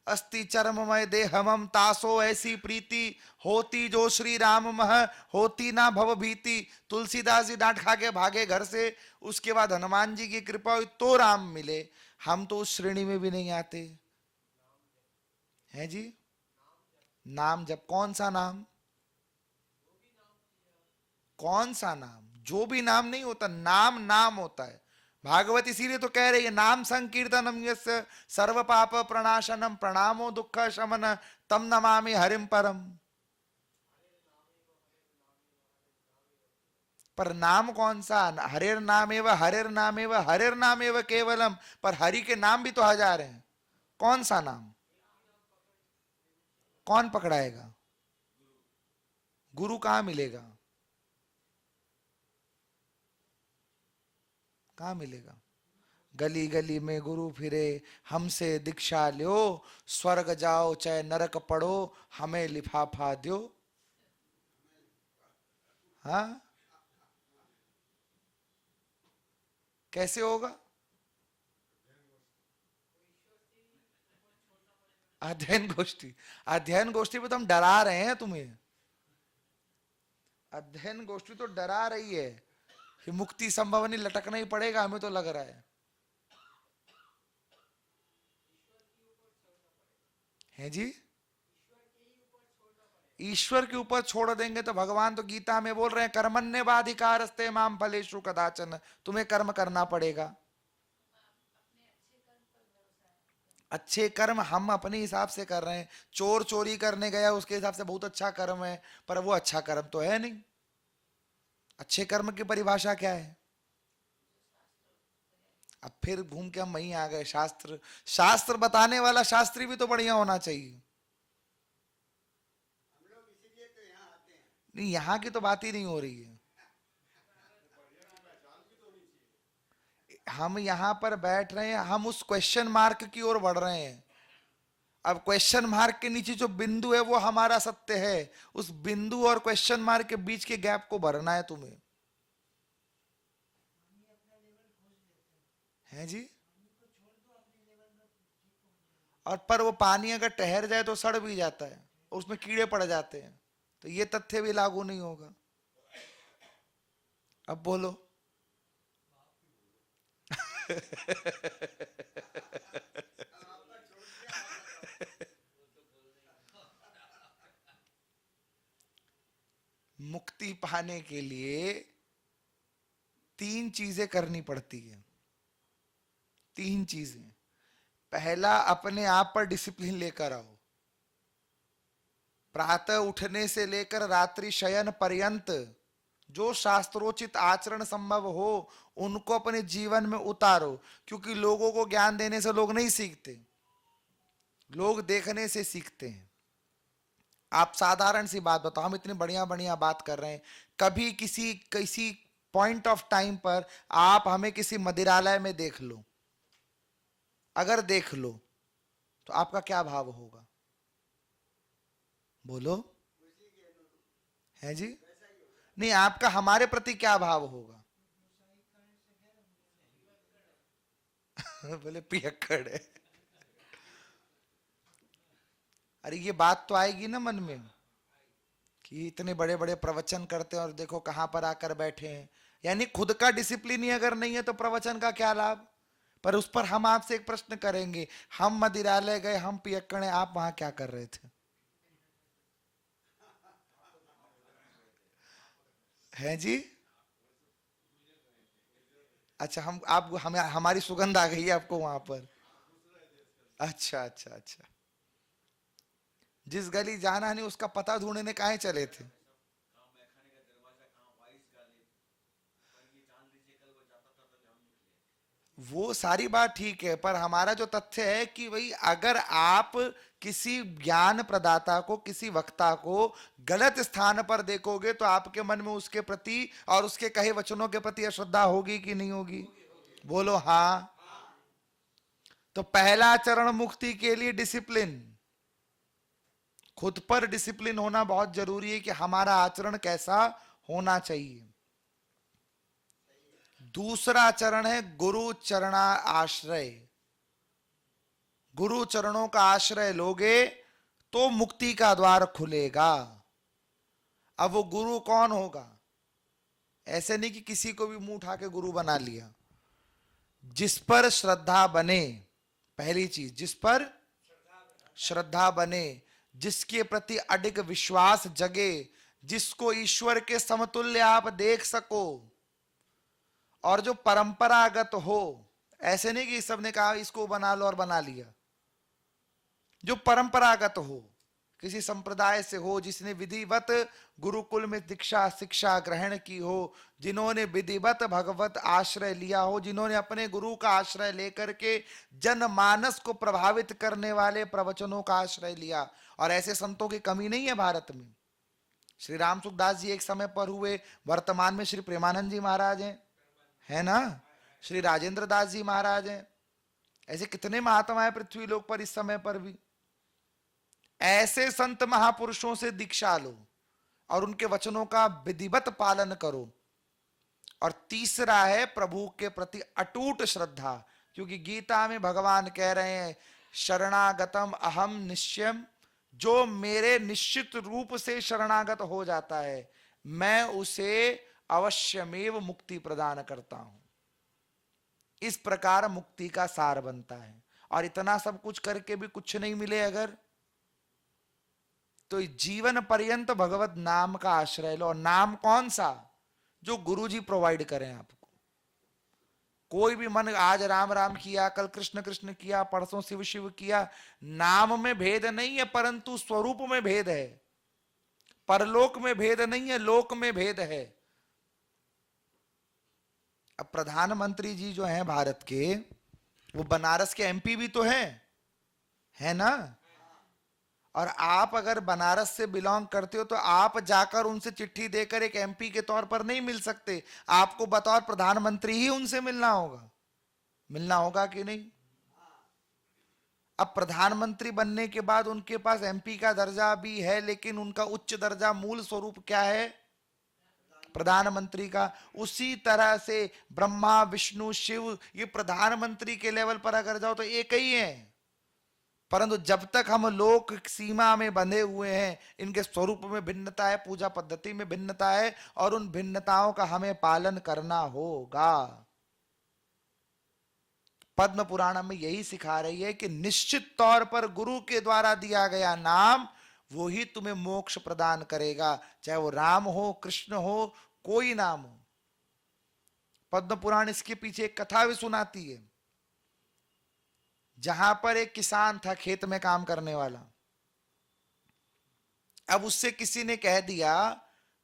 S2: अस्ति चरममय देहमम तासो ऐसी प्रीति होती जो श्री राम मह होती ना भव भीति। तुलसीदास जी डांट खा के भागे घर से, उसके बाद हनुमान जी की कृपा हुई तो राम मिले। हम तो उस श्रेणी में भी नहीं आते हैं जी। नाम जब, कौन सा नाम? कौन सा नाम? जो भी नाम नहीं होता, नाम नाम होता है। भागवत इसीलिए तो कह रही है नाम संकीर्तनम यस्य सर्व पाप प्रणाशनम प्रणामो दुख शमन तम नमामि हरिम परम। पर नाम कौन सा? हरिर नाम एवं हरिर नाम एवं हरिर नाम एवं केवलम। पर हरि के नाम भी तो हजार हैं। कौन सा नाम? कौन पकड़ाएगा? गुरु कहां मिलेगा? कहां मिलेगा? गली गली में गुरु फिरे, हमसे दीक्षा लो, स्वर्ग जाओ चाहे नरक पड़ो, हमें लिफाफा दो। हाँ, कैसे होगा? अध्ययन गोष्ठी, अध्ययन गोष्ठी पे तो हम डरा रहे हैं तुम्हें। अध्ययन गोष्ठी तो डरा रही है कि मुक्ति संभव नहीं, लटकना ही पड़ेगा, हमें तो लग रहा है जी। ईश्वर के ऊपर छोड़ देंगे तो भगवान तो गीता में बोल रहे हैं कर्मण्येवाधिकारस्ते माम फलेषु कदाचन। तुम्हें कर्म करना पड़ेगा। अच्छे कर्म हम अपने हिसाब से कर रहे हैं। चोर चोरी करने गया, उसके हिसाब से बहुत अच्छा कर्म है, पर वो अच्छा कर्म तो है नहीं। अच्छे कर्म की परिभाषा क्या है? अब फिर घूम के हम वहीं आ गए। शास्त्र, शास्त्र बताने वाला शास्त्री भी तो बढ़िया होना चाहिए। नहीं, यहां की तो बात ही नहीं हो रही है। हम यहां पर बैठ रहे हैं, हम उस क्वेश्चन मार्क की ओर बढ़ रहे हैं। अब क्वेश्चन मार्क के नीचे जो बिंदु है वो हमारा सत्य है। उस बिंदु और क्वेश्चन मार्क के बीच के गैप को भरना है तुम्हें, है जी। और पर वो पानी अगर ठहर जाए तो सड़ भी जाता है, उसमें कीड़े पड़ जाते हैं, तो ये तथ्य भी लागू नहीं होगा। अब बोलो। मुक्ति पाने के लिए तीन चीजें करनी पड़ती है। तीन चीजें। पहला, अपने आप पर डिसिप्लिन लेकर आओ। प्रातः उठने से लेकर रात्रि शयन पर्यंत जो शास्त्रोचित आचरण संभव हो उनको अपने जीवन में उतारो। क्योंकि लोगों को ज्ञान देने से लोग नहीं सीखते, लोग देखने से सीखते हैं। आप साधारण सी बात बताओ, हम इतनी बढ़िया बढ़िया बात कर रहे हैं, कभी किसी किसी पॉइंट ऑफ टाइम पर आप हमें किसी मदिरालय में देख लो, अगर देख लो तो आपका क्या भाव होगा? बोलो, है जी। नहीं, आपका हमारे प्रति क्या भाव होगा? बोले पियक्कड़ है। अरे ये बात तो आएगी ना मन में कि इतने बड़े बड़े प्रवचन करते हैं और देखो कहां पर आकर बैठे हैं। यानी खुद का डिसिप्लिन ही अगर नहीं है तो प्रवचन का क्या लाभ? पर उस पर हम आपसे एक प्रश्न करेंगे, हम मदिरालय गए, हम पियक्कड़ हैं, आप वहां क्या कर रहे थे? हैं जी। अच्छा, हम आप हमें हमारी सुगंध आ गई है आपको वहां पर। अच्छा अच्छा अच्छा। जिस गली जाना नहीं उसका पता ढूंढने काहे चले थे? वो सारी बात ठीक है, पर हमारा जो तथ्य है कि भाई अगर आप किसी ज्ञान प्रदाता को, किसी वक्ता को गलत स्थान पर देखोगे तो आपके मन में उसके प्रति और उसके कहे वचनों के प्रति अश्रद्धा होगी कि नहीं होगी? बोलो हाँ। तो पहला चरण मुक्ति के लिए डिसिप्लिन, खुद पर डिसिप्लिन होना बहुत जरूरी है कि हमारा आचरण कैसा होना चाहिए। दूसरा चरण है गुरु चरणा आश्रय। गुरु चरणों का आश्रय लोगे तो मुक्ति का द्वार खुलेगा। अब वो गुरु कौन होगा? ऐसे नहीं कि किसी को भी मुंह उठा के गुरु बना लिया। जिस पर श्रद्धा बने, पहली चीज, जिस पर श्रद्धा बने, जिसके प्रति अडिग विश्वास जगे, जिसको ईश्वर के समतुल्य आप देख सको, और जो परंपरागत हो। ऐसे नहीं कि सबने कहा इसको बना लो और बना लिया। जो परंपरागत हो, किसी संप्रदाय से हो, जिसने विधिवत गुरुकुल में दीक्षा शिक्षा ग्रहण की हो, जिन्होंने विधिवत भगवत आश्रय लिया हो, जिन्होंने अपने गुरु का आश्रय लेकर के जनमानस को प्रभावित करने वाले प्रवचनों का आश्रय लिया। और ऐसे संतों की कमी नहीं है भारत में। श्री राम सुखदास जी एक समय पर हुए, वर्तमान में श्री प्रेमानंद जी महाराज हैं, है ना, श्री राजेंद्र दास जी महाराज हैं। ऐसे कितने महात्मा है पृथ्वी लोक पर इस समय पर भी। ऐसे संत महापुरुषों से दीक्षा लो और उनके वचनों का विधिवत पालन करो। और तीसरा है प्रभु के प्रति अटूट श्रद्धा, क्योंकि गीता में भगवान कह रहे हैं शरणागतम अहम निश्चयम, जो मेरे निश्चित रूप से शरणागत हो जाता है मैं उसे अवश्यमेव मुक्ति प्रदान करता हूं। इस प्रकार मुक्ति का सार बनता है। और इतना सब कुछ करके भी कुछ नहीं मिले अगर, तो जीवन पर्यंत भगवत नाम का आश्रय लो। और नाम कौन सा? जो गुरुजी प्रोवाइड करें आपको। कोई भी मन आज राम राम किया, कल कृष्ण कृष्ण किया, परसों शिव शिव किया, नाम में भेद नहीं है परंतु स्वरूप में भेद है। परलोक में भेद नहीं है, लोक में भेद है। अब प्रधानमंत्री जी जो हैं भारत के, वो बनारस के एमपी भी तो हैं, है ना। और आप अगर बनारस से बिलोंग करते हो तो आप जाकर उनसे चिट्ठी देकर एक एमपी के तौर पर नहीं मिल सकते, आपको बतौर प्रधानमंत्री ही उनसे मिलना होगा। मिलना होगा कि नहीं? अब प्रधानमंत्री बनने के बाद उनके पास एमपी का दर्जा भी है, लेकिन उनका उच्च दर्जा मूल स्वरूप क्या है? प्रधानमंत्री का। उसी तरह से ब्रह्मा विष्णु शिव ये प्रधानमंत्री के लेवल पर अगर जाओ तो एक ही है, परंतु जब तक हम लोक सीमा में बंधे हुए हैं, इनके स्वरूप में भिन्नता है, पूजा पद्धति में भिन्नता है, और उन भिन्नताओं का हमें पालन करना होगा। पद्म पुराण में यही सिखा रही है कि निश्चित तौर पर गुरु के द्वारा दिया गया नाम वो ही तुम्हें मोक्ष प्रदान करेगा, चाहे वो राम हो, कृष्ण हो, कोई नाम हो। पद्म पुराण इसके पीछे एक कथा भी सुनाती है, जहां पर एक किसान था खेत में काम करने वाला। अब उससे किसी ने कह दिया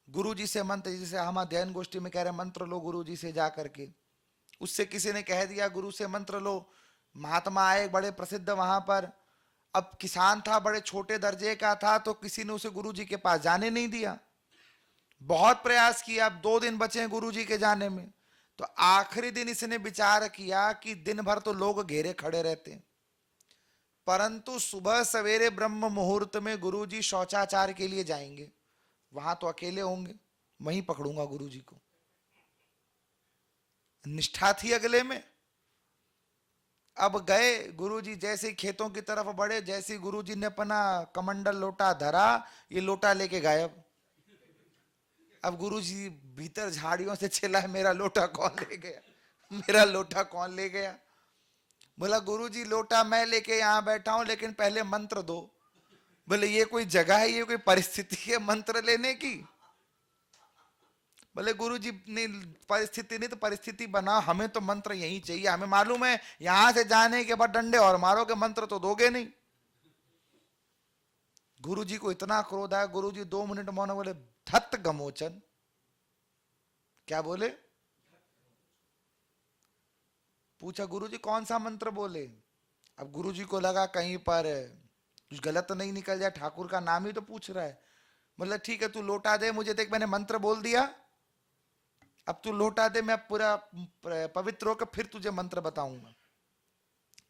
S2: गुरुजी से मंत्र, जैसे हम अध्ययन गोष्ठी में कह रहे हैं मंत्र लो गुरुजी से जा करके, उससे किसी ने कह दिया गुरु से मंत्र लो। महात्मा आए बड़े प्रसिद्ध वहां पर। अब किसान था, बड़े छोटे दर्जे का था, तो किसी ने उसे गुरुजी के पास जाने नहीं दिया। बहुत प्रयास किया, अब 2 दिन बचे हैं गुरुजी के जाने में। तो आखिरी दिन इसने विचार किया कि दिन भर तो लोग घेरे खड़े रहते हैं, परंतु सुबह सवेरे ब्रह्म मुहूर्त में गुरुजी शौचाचार के लिए जाएंगे, वहां तो अकेले होंगे, वहीं पकड़ूंगा गुरुजी को। निष्ठा थी अगले में। अब गए गुरुजी, जैसे खेतों की तरफ बढ़े, जैसे गुरुजी ने अपना कमंडल लोटा धरा, ये लोटा लेके गायब। अब गुरुजी भीतर झाड़ियों से चिल्लाए मेरा लोटा कौन ले गया, मेरा लोटा कौन ले गया। बोला गुरुजी लोटा मैं लेके यहां बैठा हूं, लेकिन पहले मंत्र दो। बोले ये कोई जगह है, ये कोई परिस्थिति है मंत्र लेने की? बोले गुरुजी नहीं, परिस्थिति नहीं तो परिस्थिति बना, हमें तो मंत्र यही चाहिए, हमें मालूम है यहां से जाने के बाद डंडे और मारोगे, मंत्र तो दोगे नहीं। गुरुजी को इतना क्रोध आया, गुरुजी 2 मिनट मौन बोले धत गमोचन। क्या बोले? पूछा गुरुजी कौन सा मंत्र बोले? अब गुरुजी को लगा कहीं पर कुछ गलत नहीं निकल जाए, ठाकुर का नाम ही तो पूछ रहा है। मतलब ठीक है तू लौटा दे मुझे, देख मैंने मंत्र बोल दिया, अब तू लौटा दे, मैं पूरा पवित्र होकर फिर तुझे मंत्र बताऊंगा।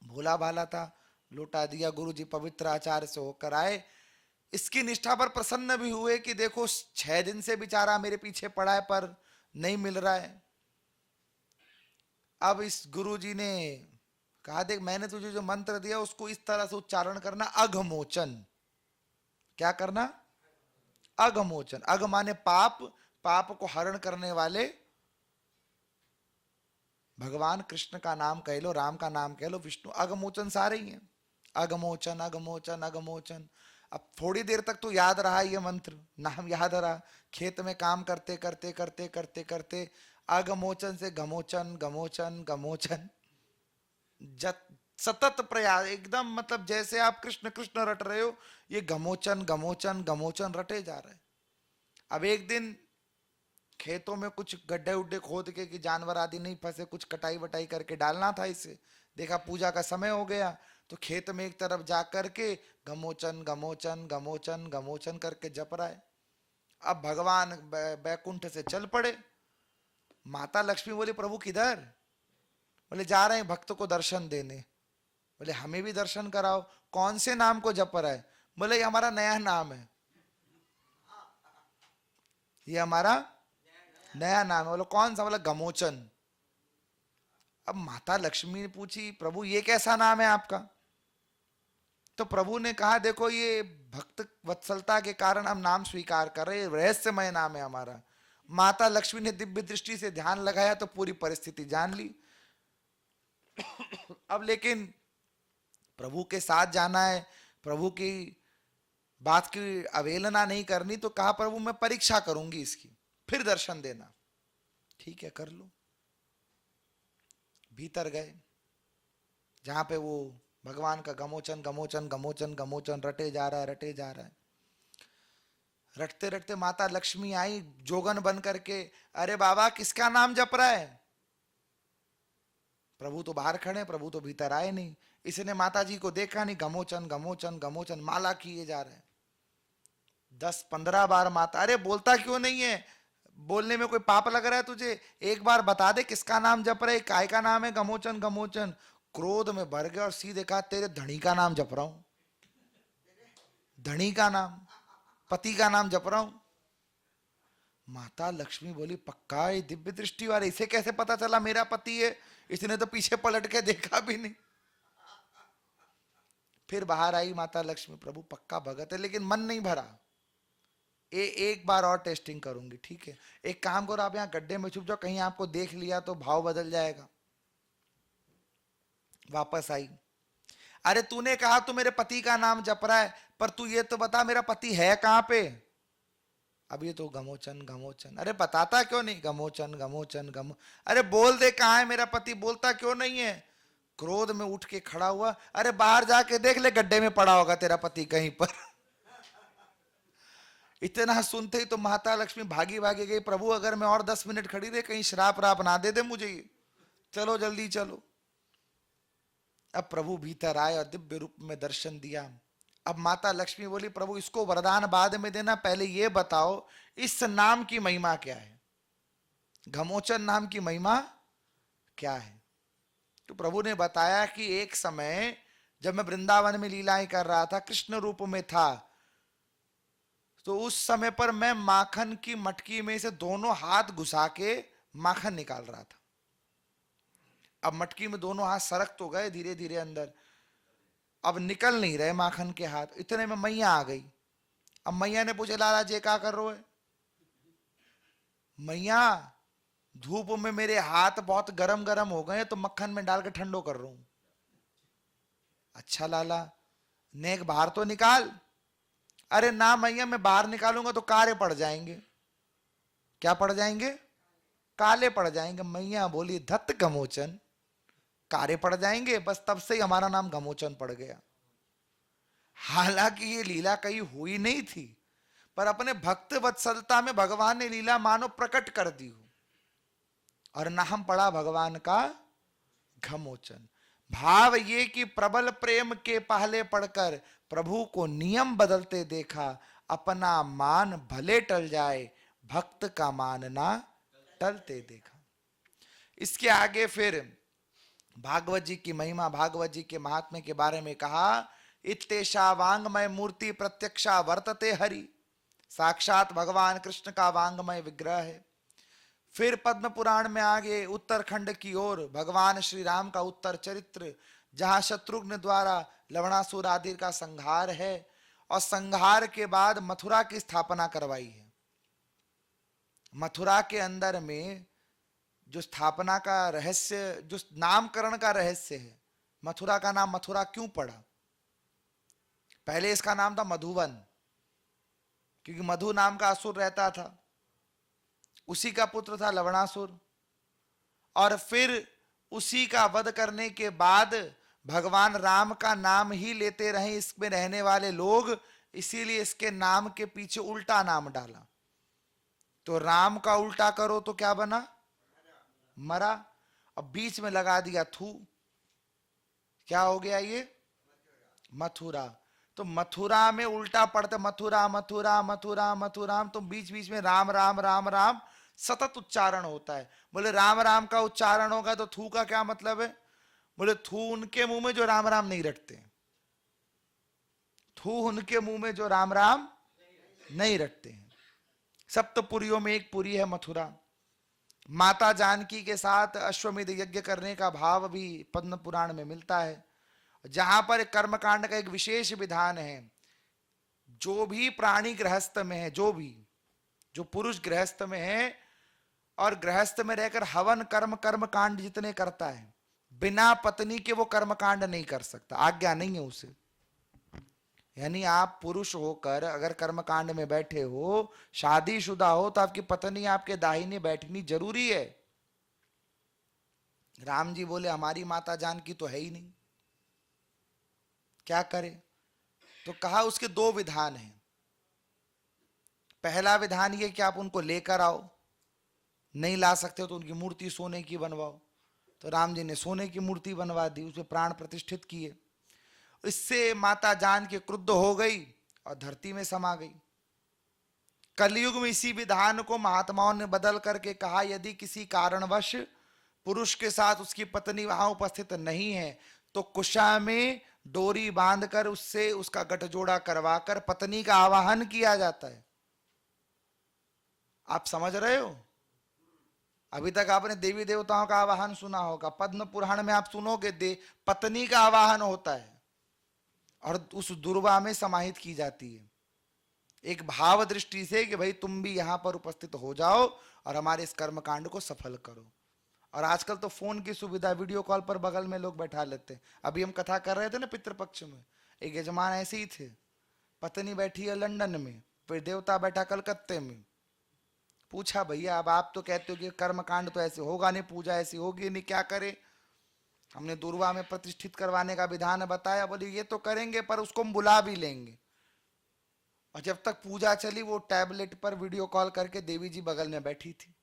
S2: भोला भाला था, लौटा दिया। गुरुजी पवित्र आचार्य से होकर आए, इसकी निष्ठा पर प्रसन्न भी हुए कि देखो 6 दिन से बेचारा मेरे पीछे पड़ा है पर नहीं मिल रहा है। अब इस गुरु जी ने कहा, देख मैंने तुझे जो मंत्र दिया उसको इस तरह से उच्चारण करना, अघमोचन। क्या करना? अघमोचन। अघ माने पाप, पाप को हरण करने वाले भगवान कृष्ण का नाम कह लो, राम का नाम कह लो, विष्णु, अघमोचन सारे ही हैं। अघमोचन अघमोचन अघमोचन। अब थोड़ी देर तक तो याद रहा ये मंत्र, नाम याद रहा। खेत में काम करते करते करते करते करते अघमोचन से घमोचन घमोचन घमोचन, सतत प्रयास, एकदम मतलब जैसे आप कृष्ण कृष्ण रट रहे हो, ये घमोचन घमोचन घमोचन रटे जा रहे हैं। अब एक दिन खेतों में कुछ गड्ढे उड्ढे खोद के कि जानवर आदि नहीं फंसे, कुछ कटाई वटाई करके डालना था इसे, देखा पूजा का समय हो गया, तो खेत में एक तरफ जा करके घमोचन घमोचन घमोचन घमोचन करके जप रहा है। अब भगवान बैकुंठ से चल पड़े। माता लक्ष्मी बोली, प्रभु किधर? बोले जा रहे हैं भक्त को दर्शन देने। बोले हमें भी दर्शन कराओ। कौन से नाम को जप रहा है? बोले ये हमारा नया नाम है, ये हमारा नया नाम है। बोलो कौन सा? बोला घमोचन। अब माता लक्ष्मी ने पूछी, प्रभु ये कैसा नाम है आपका? तो प्रभु ने कहा, देखो ये भक्त वत्सलता के अब नाम स्वीकार कर रहे, रहस्यमय नाम है हमारा। माता लक्ष्मी ने दिव्य दृष्टि से ध्यान लगाया तो पूरी परिस्थिति जान ली। अब लेकिन प्रभु के साथ जाना है, प्रभु की बात की अवहेलना नहीं करनी, तो कहा प्रभु मैं परीक्षा करूंगी इसकी, फिर दर्शन देना। ठीक है कर लो। भीतर गए जहां पे वो भगवान का घमोचन घमोचन घमोचन घमोचन रटे जा रहा है, रटे जा रहा है। रटते रटते माता लक्ष्मी आई जोगन बन करके, अरे बाबा किसका नाम जप रहा है? प्रभु तो बाहर खड़े, प्रभु तो भीतर आए नहीं। इसने माता जी को देखा नहीं, घमोचन घमोचन घमोचन माला किए जा रहे हैं। 10-15 बार माता, अरे बोलता क्यों नहीं है? बोलने में कोई पाप लग रहा है तुझे? एक बार बता दे किसका नाम जप रहे, काय का नाम है घमोचन घमोचन। क्रोध में भर गया और सीधे कहा, तेरे धनी का नाम जप रहा हूं, धनी का नाम, पति का नाम जप रहा हूं। माता लक्ष्मी बोली, पक्का ये दिव्य दृष्टि वाले, इसे कैसे पता चला मेरा पति है? इसने तो पीछे पलट के देखा भी नहीं। फिर बाहर आई माता लक्ष्मी, प्रभु पक्का भगत है, लेकिन मन नहीं भरा, एक बार और टेस्टिंग करूंगी। ठीक है, एक काम करो, आप यहाँ गड्ढे में छुप जाओ, कहीं आपको देख लिया तो भाव बदल जाएगा। वापस आई, अरे तूने कहा तू मेरे पति का नाम जप रहा है, पर तू ये तो बता मेरा पति है कहां पे? अब ये तो घमोचन घमोचन, अरे बताता क्यों नहीं? घमोचन घमोचन घमो, अरे बोल दे कहां है मेरा पति, बोलता क्यों नहीं है? क्रोध में उठ के खड़ा हुआ, अरे बाहर जाके देख ले, गड्ढे में पड़ा होगा तेरा पति कहीं पर। इतना सुनते ही तो माता लक्ष्मी भागी भागी गई, प्रभु अगर मैं और 10 मिनट खड़ी रहे कहीं श्राप राप ना दे दे मुझे, चलो जल्दी चलो। अब प्रभु भीतर आए और दिव्य रूप में दर्शन दिया। अब माता लक्ष्मी बोली, प्रभु इसको वरदान बाद में देना, पहले ये बताओ इस नाम की महिमा क्या है, घमोचन नाम की महिमा क्या है? तो प्रभु ने बताया कि एक समय जब मैं वृंदावन में लीलाएं कर रहा था, कृष्ण रूप में था, तो उस समय पर मैं माखन की मटकी में से दोनों हाथ घुसा के माखन निकाल रहा था। अब मटकी में दोनों हाथ सरक तो गए धीरे धीरे अंदर, अब निकल नहीं रहे माखन के हाथ। इतने में मैया आ गई। अब मैया ने पूछे, लाला जी क्या कर रहे हो? मैया धूप में मेरे हाथ बहुत गरम गरम हो गए तो मक्खन में डाल के ठंडो कर रहा हूं। अच्छा लाला, नेक बाहर तो निकाल। अरे ना मैया, मैं बाहर निकालूंगा तो काले पड़ जाएंगे। क्या पड़ जाएंगे? काले पड़ जाएंगे। मैया बोली, धत घमोचन, काले पड़ जाएंगे? बस तब से ही हमारा नाम घमोचन पड़ गया। हालांकि ये लीला कहीं हुई नहीं थी, पर अपने भक्त वत्सलता में भगवान ने लीला मानो प्रकट कर दी हो, और नाम पड़ा भगवान का घमोचन। भाव ये कि प्रबल प्रेम के पहले पढ़कर प्रभु को नियम बदलते देखा, अपना मान भले टल जाए, भक्त का मान ना टलते देखा। इसके आगे फिर भागवत जी की महिमा, भागवत जी के महात्म्य के बारे में कहा, इत्तेषा वांगमय मूर्ति प्रत्यक्षा वर्तते हरि, साक्षात भगवान कृष्ण का वांगमय विग्रह है। फिर पद्म पुराण में आगे उत्तरखंड की ओर भगवान श्री राम का उत्तर चरित्र, जहां शत्रुघ्न द्वारा लवणासुर आदि का संहार है और संहार के बाद मथुरा की स्थापना करवाई है। मथुरा के अंदर में जो स्थापना का रहस्य, जो नामकरण का रहस्य है, मथुरा का नाम मथुरा क्यों पड़ा? पहले इसका नाम था मधुवन, क्योंकि मधु नाम का असुर रहता था, उसी का पुत्र था लवणासुर। और फिर उसी का वध करने के बाद भगवान राम का नाम ही लेते रहे इसमें रहने वाले लोग, इसीलिए इसके नाम के पीछे उल्टा नाम डाला। तो राम का उल्टा करो तो क्या बना? मरा। अब बीच में लगा दिया थू, क्या हो गया ये? मथुरा। तो मथुरा में उल्टा पढ़ते मथुरा मथुरा मथुरा मथुरा, तो बीच बीच में राम राम राम राम सतत उच्चारण होता है। बोले राम राम का उच्चारण होगा तो थू का क्या मतलब है? बोले थू उनके मुंह में जो राम राम नहीं रटते, थू उनके मुंह में जो राम राम नहीं रटते हैं। सप्तपुरियों में एक पुरी है मथुरा। माता जानकी के साथ अश्वमेध यज्ञ करने का भाव भी पद्म पुराण में मिलता है, जहां पर कर्मकांड का एक विशेष विधान है। जो भी प्राणी गृहस्थ में है, जो पुरुष गृहस्थ में है और गृहस्थ में रहकर हवन कर्म कांड जितने करता है, बिना पत्नी के वो कर्मकांड नहीं कर सकता, आज्ञा नहीं है उसे। यानी आप पुरुष होकर अगर कर्मकांड में बैठे हो, शादीशुदा हो, तो आपकी पत्नी आपके दाहिने बैठनी जरूरी है। राम जी बोले हमारी माता जानकी तो है ही नहीं, क्या करें? तो कहा उसके दो विधान हैं। पहला विधान ये कि आप उनको लेकर आओ, नहीं ला सकते हो तो उनकी मूर्ति सोने की बनवाओ। तो राम जी ने सोने की मूर्ति बनवा दी, उसमें प्राण प्रतिष्ठित किए। इससे माता जानकी क्रुद्ध हो गई और धरती में समा गई। कलयुग में इसी विधान को महात्माओं ने बदल करके कहा, यदि किसी कारणवश पुरुष के साथ उसकी पत्नी वहां उपस्थित नहीं है तो कुशा में डोरी बांधकर उससे उसका गठजोड़ा करवाकर पत्नी का आवाहन किया जाता है। आप समझ रहे हो? अभी तक आपने देवी देवताओं का आवाहन सुना होगा, पद्म पुराण में आप सुनोगे पत्नी का आवाहन होता है और उस दुर्वा में समाहित की जाती है, एक भाव दृष्टि से कि भाई तुम भी यहां पर उपस्थित हो जाओ और हमारे इस कर्मकांड को सफल करो। और आजकल तो फोन की सुविधा, वीडियो कॉल पर बगल में लोग बैठा लेते हैं। अभी हम कथा कर रहे थे ना पितृपक्ष में, एक यजमान ऐसे ही थे, पत्नी बैठी है लंदन में, फिर देवता बैठा कलकत्ते में। पूछा भैया अब आप तो कहते हो कि कर्मकांड तो ऐसे होगा नहीं, पूजा ऐसी होगी नहीं, क्या करे? हमने दुर्वा में प्रतिष्ठित करवाने का विधान बताया। बोले ये तो करेंगे पर उसको हम बुला भी लेंगे। और जब तक पूजा चली वो टैबलेट पर वीडियो कॉल करके देवी जी बगल में बैठी थी।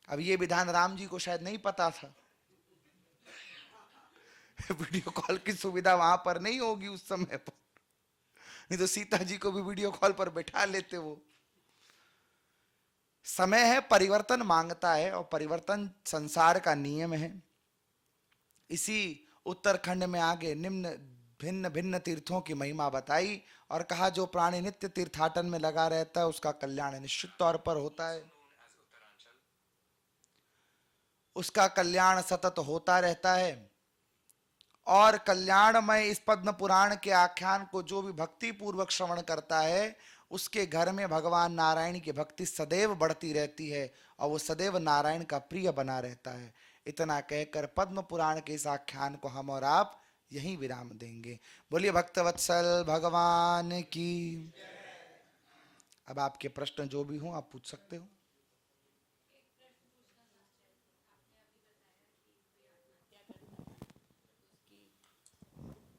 S2: अब ये विधान राम जी को शायद नहीं पता था। वीडियो कॉल की सुविधा वहां पर नहीं होगी उस समय पर, नहीं तो सीता जी को भी वीडियो कॉल पर बैठा लेते वो। समय है, परिवर्तन मांगता है और परिवर्तन संसार का नियम है। इसी उत्तरखंड में आगे निम्न भिन्न भिन्न तीर्थों की महिमा बताई और कहा जो प्राणी नित्य तीर्थाटन में लगा रहता है उसका कल्याण निश्चित तौर पर होता है, उसका कल्याण सतत होता रहता है। और कल्याणमय इस पद्म पुराण के आख्यान को जो भी भक्ति पूर्वक श्रवण करता है उसके घर में भगवान नारायण की भक्ति सदैव बढ़ती रहती है और वो सदैव नारायण का प्रिय बना रहता है। इतना कहकर पद्म पुराण के इस आख्यान को हम और आप यहीं विराम देंगे। बोलिए भक्तवत्सल भगवान की। अब आपके प्रश्न जो भी हों आप पूछ सकते हो।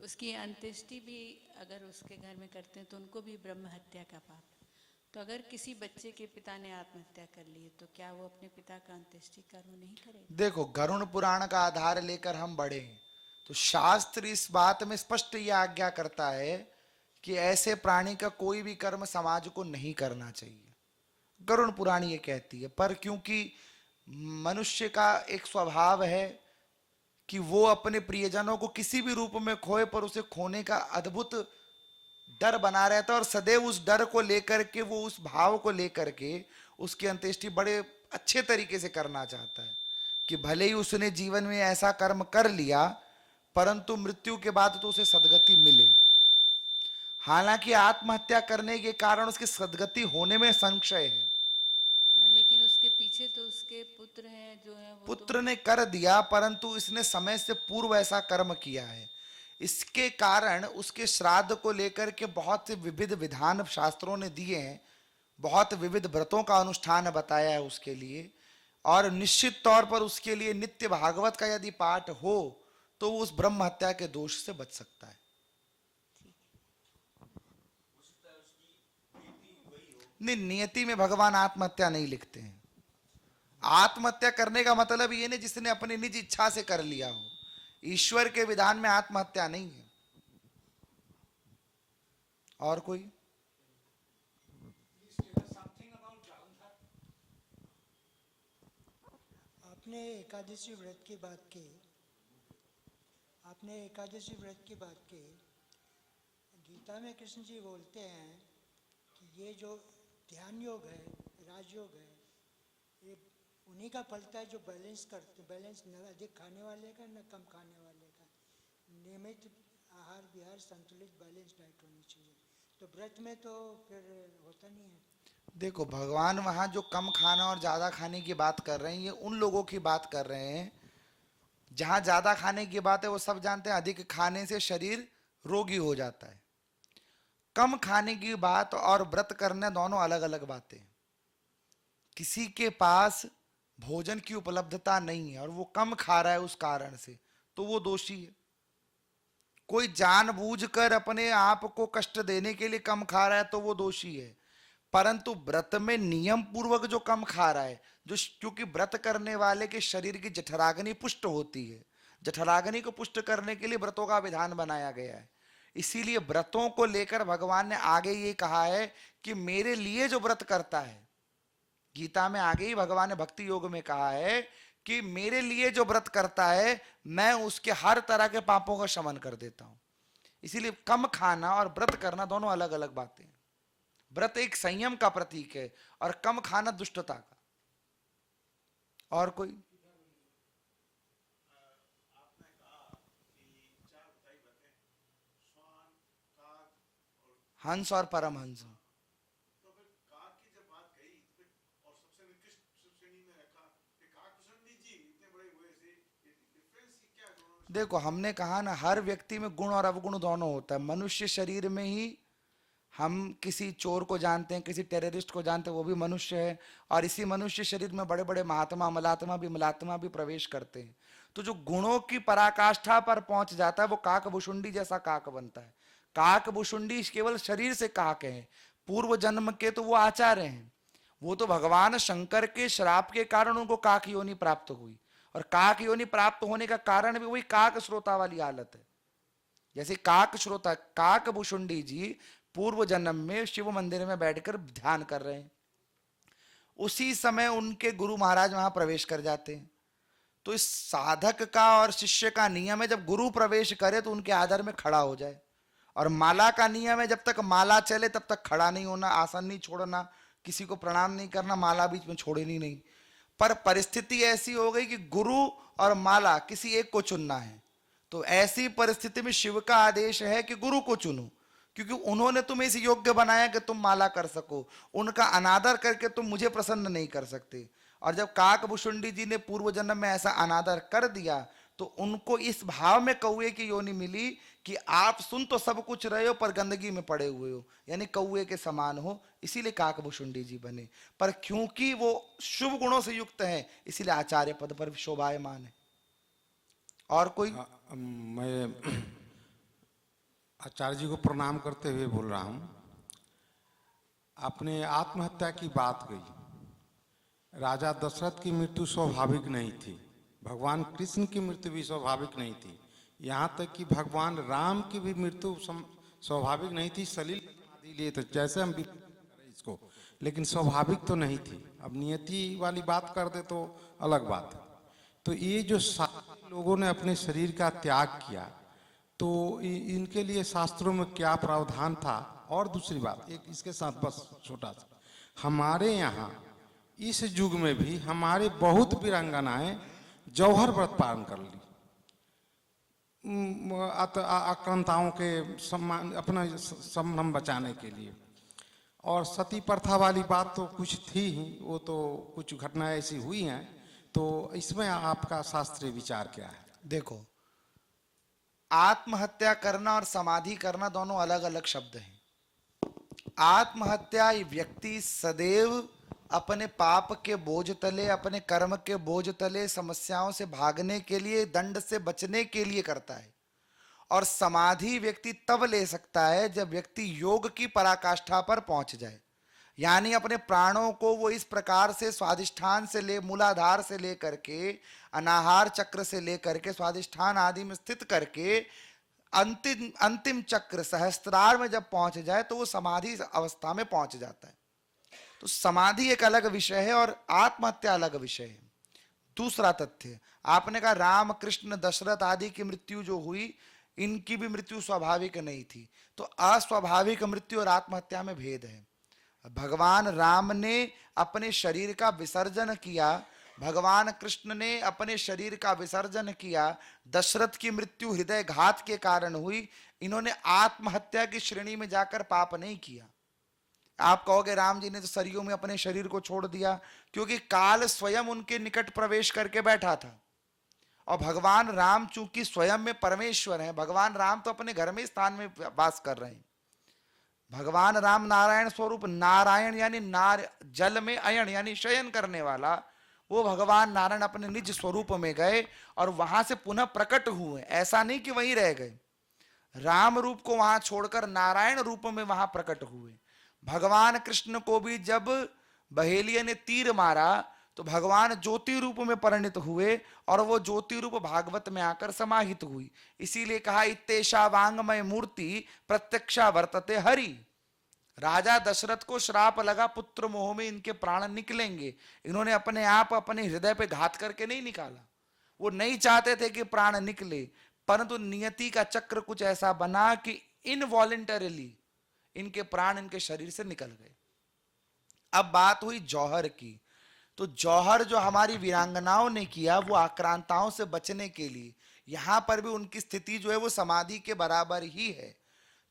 S3: उसकी अंत्येष्टि भी अगर उसके घर में करते हैं तो उनको भी ब्रह्म हत्या का पाप। तो अगर किसी बच्चे के पिता ने आत्महत्या कर ली तो क्या वो अपने पिता का अंत्येष्टि कर्म नहीं करेगा?
S2: देखो गरुड़ पुराण का आधार लेकर हम बढ़े तो शास्त्र इस बात में स्पष्ट यह आज्ञा करता है कि ऐसे प्राणी का कोई भी कर्म समाज को नहीं करना चाहिए। गरुड़ पुराण ये कहती है, पर क्योंकि मनुष्य का एक स्वभाव है कि वो अपने प्रियजनों को किसी भी रूप में खोए पर उसे खोने का अद्भुत डर बना रहता है और सदैव उस डर को लेकर के, वो उस भाव को लेकर के उसकी अंत्येष्टि बड़े अच्छे तरीके से करना चाहता है कि भले ही उसने जीवन में ऐसा कर्म कर लिया परंतु मृत्यु के बाद तो उसे सदगति मिले। हालांकि आत्महत्या करने के कारण उसकी सदगति होने में संशय है।
S3: हाँ, लेकिन उसके पीछे तो उसके पुत्र हैं जो है वो
S2: पुत्र ने कर दिया परंतु इसने समय से पूर्व ऐसा कर्म किया है। इसके कारण उसके श्राद्ध को लेकर के बहुत से विविध विधान शास्त्रों ने दिए हैं, बहुत विविध व्रतों का अनुष्ठान बताया है उसके लिए, और निश्चित तौर पर उसके लिए नित्य भागवत का यदि पाठ हो तो वो उस ब्रह्म हत्या के दोष से बच सकता है। नहीं, नियति में भगवान आत्महत्या नहीं लिखते हैं। आत्महत्या करने का मतलब ये नहीं जिसने अपनी निज इच्छा से कर लिया हो। ईश्वर के विधान में आत्महत्या नहीं है। और कोई?
S4: आपने एकादशी व्रत की बात की, आपने एकादशी व्रत की बात की। गीता में कृष्ण जी बोलते हैं कि ये जो ध्यान योग है, राजयोग है, ये उन्हीं का फलता है जो बैलेंस करते, बैलेंस न अधिक खाने वाले का न कम खाने वाले का, नियमित आहार विहार, संतुलित बैलेंस डाइट होनी चाहिए। तो व्रत में तो फिर होता नहीं है।
S2: देखो, भगवान वहां जो कम खाना और ज्यादा खाने की बात कर रहे हैं, ये उन लोगों की बात कर रहे हैं जहां ज्यादा खाने की बात है। वो सब जानते हैं अधिक खाने से शरीर रोगी हो जाता है। कम खाने की बात और व्रत करने दोनों अलग अलग बातें। किसी के पास भोजन की उपलब्धता नहीं है और वो कम खा रहा है उस कारण से, तो वो दोषी है। कोई जानबूझकर अपने आप को कष्ट देने के लिए कम खा रहा है तो वो दोषी है। परंतु व्रत में नियम पूर्वक जो कम खा रहा है, जो क्योंकि व्रत करने वाले के शरीर की जठराग्नि पुष्ट होती है, जठराग्नि को पुष्ट करने के लिए व्रतों का विधान बनाया गया है। इसीलिए व्रतों को लेकर भगवान ने आगे ये कहा है कि मेरे लिए जो व्रत करता है, गीता में आगे ही भगवान ने भक्ति योग में कहा है कि मेरे लिए जो व्रत करता है मैं उसके हर तरह के पापों का शमन कर देता हूं। इसीलिए कम खाना और व्रत करना दोनों अलग अलग बातें हैं। व्रत एक संयम का प्रतीक है और कम खाना दुष्टता का। और कोई? हंस और परमहंस। देखो, हमने कहा ना, हर व्यक्ति में गुण और अवगुण दोनों होता है। मनुष्य शरीर में ही हम किसी चोर को जानते हैं, किसी टेररिस्ट को जानते हैं, वो भी मनुष्य है। और इसी मनुष्य शरीर में बड़े बड़े महात्मा, मलात्मा भी प्रवेश करते हैं। तो जो गुणों की पराकाष्ठा पर पहुंच जाता है वो काकभुशुंडी जैसा काक बनता है। काकभुशुंडी केवल शरीर से काक है, पूर्व जन्म के तो वो आचार्य हैं। वो तो भगवान शंकर के श्राप के कारण उनको काक योनि प्राप्त हुई, और काक योनि प्राप्त होने का कारण भी वही काक श्रोता वाली हालत है। जैसे काक श्रोता, काकभुशुंडी जी पूर्व जन्म में शिव मंदिर में बैठकर ध्यान कर रहे हैं, उसी समय उनके गुरु महाराज वहां प्रवेश कर जाते हैं। तो इस साधक का और शिष्य का नियम है जब गुरु प्रवेश करे तो उनके आदर में खड़ा हो जाए, और माला का नियम है जब तक माला चले तब तक खड़ा नहीं होना, आसन नहीं छोड़ना, किसी को प्रणाम नहीं करना, माला बीच में छोड़नी नहीं। पर परिस्थिति ऐसी हो गई कि गुरु और माला किसी एक को चुनना है, तो ऐसी परिस्थिति में शिव का आदेश है कि गुरु को चुनो, क्योंकि उन्होंने तुम्हें इस योग्य बनाया कि तुम माला कर सको। उनका अनादर करके तुम मुझे प्रसन्न नहीं कर सकते। और जब काकभुशुंडी जी ने पूर्व जन्म में ऐसा अनादर कर दिया तो उनको इस भाव में कौए की योनि मिली कि आप सुन तो सब कुछ रहे हो पर गंदगी में पड़े हुए हो, यानी कौए के समान हो, इसीलिए काकभुशुंडी जी बने। पर क्योंकि वो शुभ गुणों से युक्त है इसीलिए आचार्य पद पर शोभायमान है। और कोई?
S1: मैं आचार्य जी को प्रणाम करते हुए बोल रहा हूं। आपने आत्महत्या की बात कही। राजा दशरथ की मृत्यु स्वाभाविक नहीं थी, भगवान कृष्ण की मृत्यु भी स्वाभाविक नहीं थी, यहाँ तक कि भगवान राम की भी मृत्यु स्वाभाविक नहीं थी। सलील समाधि लिए तो जैसे हम भी करें इसको, लेकिन स्वाभाविक तो नहीं थी। अब नियति वाली बात कर दे तो अलग बात है। तो ये जो लोगों ने अपने शरीर का त्याग किया तो इनके लिए शास्त्रों में क्या प्रावधान था? और दूसरी बात एक इसके साथ बस छोटा सा, हमारे यहाँ
S5: इस युग में भी हमारे बहुत वीरांगनाएं जौहर व्रत पालन कर ली आक्रांताओं के सम्मान अपना संभ्रम बचाने के लिए। और सती प्रथा वाली बात तो कुछ थी ही, वो तो कुछ घटनाएं ऐसी हुई हैं, तो इसमें आपका शास्त्रीय विचार क्या है?
S2: देखो, आत्महत्या करना और समाधि करना दोनों अलग अलग शब्द हैं। आत्महत्या व्यक्ति सदैव अपने पाप के बोझ तले, अपने कर्म के बोझ तले, समस्याओं से भागने के लिए, दंड से बचने के लिए करता है। और समाधि व्यक्ति तब ले सकता है जब व्यक्ति योग की पराकाष्ठा पर पहुंच जाए, यानी अपने प्राणों को वो इस प्रकार से स्वादिष्ठान से ले, मूलाधार से लेकर के अनाहार चक्र से लेकर के स्वादिष्ठान आदि में स्थित करके अंतिम चक्र सहस्त्रार में जब पहुंच जाए तो वो समाधि अवस्था में पहुंच जाता है। तो समाधि एक अलग विषय है और आत्महत्या अलग विषय है। दूसरा तथ्य, आपने कहा राम कृष्ण दशरथ आदि की मृत्यु जो हुई, इनकी भी मृत्यु स्वाभाविक नहीं थी। तो अस्वाभाविक मृत्यु और आत्महत्या में भेद है। भगवान राम ने अपने शरीर का विसर्जन किया, भगवान कृष्ण ने अपने शरीर का विसर्जन किया। दशरथ की मृत्यु हृदय घात के कारण हुई। इन्होंने आत्महत्या की श्रेणी में जाकर पाप नहीं किया। आप कहोगे राम जी ने तो सरयू में अपने शरीर को छोड़ दिया, क्योंकि काल स्वयं उनके निकट प्रवेश करके बैठा था। और भगवान राम चूंकि स्वयं में परमेश्वर हैं, भगवान राम तो अपने घर में स्थान में वास कर रहे हैं। भगवान राम नारायण स्वरूप, नारायण यानी नार, जल में अयन यानी शयन करने वाला, वो भगवान नारायण अपने निज स्वरूप में गए और वहां से पुनः प्रकट हुए। ऐसा नहीं कि वहीं रह गए, राम रूप को वहां छोड़कर नारायण रूप में वहां प्रकट हुए। भगवान कृष्ण को भी जब बहेलिया ने तीर मारा तो भगवान ज्योति रूप में परिणित हुए और वो ज्योति रूप भागवत में आकर समाहित हुई। इसीलिए कहा इत्तेषा वांगमय मूर्ति प्रत्यक्षा वर्तते हरि। राजा दशरथ को श्राप लगा, पुत्र मोह में इनके प्राण निकलेंगे। इन्होंने अपने आप अपने हृदय पे घात करके नहीं निकाला, वो नहीं चाहते थे कि प्राण निकले, परंतु नियति का चक्र कुछ ऐसा बना कि इनवॉलेंटरीली इनके प्राण इनके शरीर से निकल गए। अब बात हुई जौहर की। तो जौहर जो हमारी वीरांगनाओं ने किया वो आक्रांताओं से बचने के लिए, यहां पर भी उनकी स्थिति जो है वो समाधि के बराबर ही है।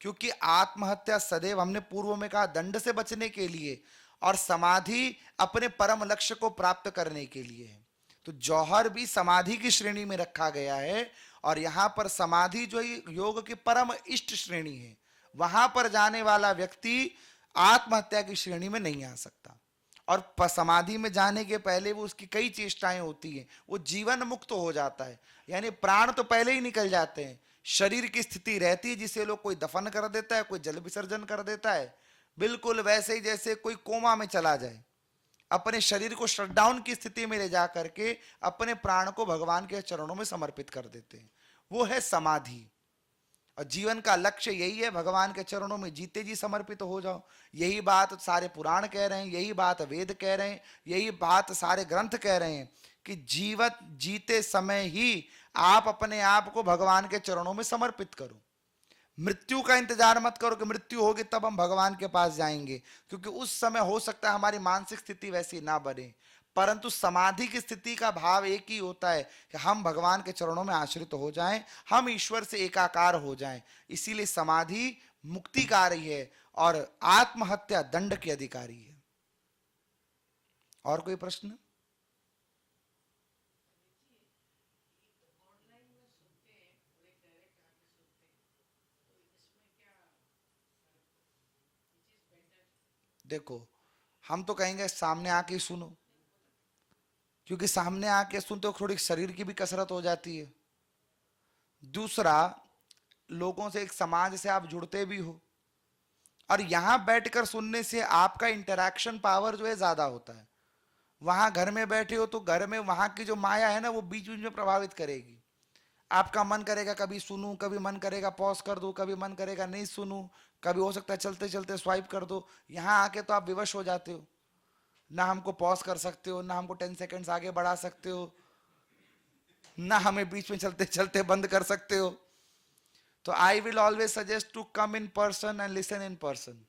S2: क्योंकि आत्महत्या सदैव, हमने पूर्व में कहा, दंड से बचने के लिए, और समाधि अपने परम लक्ष्य को प्राप्त करने के लिए है। तो जौहर भी समाधि की श्रेणी में रखा गया है। और यहां पर समाधि जो योग की परम इष्ट श्रेणी है, वहां पर जाने वाला व्यक्ति आत्महत्या की श्रेणी में नहीं आ सकता। और समाधि में जाने के पहले वो उसकी कई चेष्टाएं होती हैं, वो जीवन मुक्त हो जाता है, यानी प्राण तो पहले ही निकल जाते हैं। शरीर की स्थिति रहती है जिसे लोग कोई दफन कर देता है, कोई जल विसर्जन कर देता है, बिल्कुल वैसे ही जैसे कोई कोमा में चला जाए, अपने शरीर को शटडाउन की स्थिति में ले जा करके अपने प्राण को भगवान के चरणों में समर्पित कर देते हैं। वो है समाधि। और जीवन का लक्ष्य यही है, भगवान के चरणों में जीते जी समर्पित हो जाओ। यही बात सारे पुराण कह रहे हैं, यही बात वेद कह रहे हैं, यही बात सारे ग्रंथ कह रहे हैं कि जीवत जीते समय ही आप अपने आप को भगवान के चरणों में समर्पित करो। मृत्यु का इंतजार मत करो कि मृत्यु होगी तब हम भगवान के पास जाएंगे, क्योंकि उस समय हो सकता है हमारी मानसिक स्थिति वैसी ना बने। परंतु समाधि की स्थिति का भाव एक ही होता है कि हम भगवान के चरणों में आश्रित हो जाएं, हम ईश्वर से एकाकार हो जाएं। इसीलिए समाधि मुक्तिकारी है और आत्महत्या दंड की अधिकारी है। और कोई प्रश्न? देखो, हम तो कहेंगे सामने आके सुनो, क्योंकि सामने आके सुनते हो थोड़ी शरीर की भी कसरत हो जाती है। दूसरा, लोगों से, एक समाज से आप जुड़ते भी हो, और यहां बैठकर सुनने से आपका इंटरैक्शन पावर जो है ज्यादा होता है। वहां घर में बैठे हो तो घर में वहां की जो माया है ना, वो बीच बीच में प्रभावित करेगी। आपका मन करेगा कभी सुनूं, कभी मन करेगा पॉज कर दो, कभी मन करेगा नहीं सुनूं, कभी हो सकता है चलते चलते स्वाइप कर दो। यहां आके तो आप विवश हो जाते हो, ना हमको पॉज कर सकते हो, ना हमको 10 सेकंड्स आगे बढ़ा सकते हो, ना हमें बीच में चलते चलते बंद कर सकते हो। तो I will always suggest to come in person and listen in person.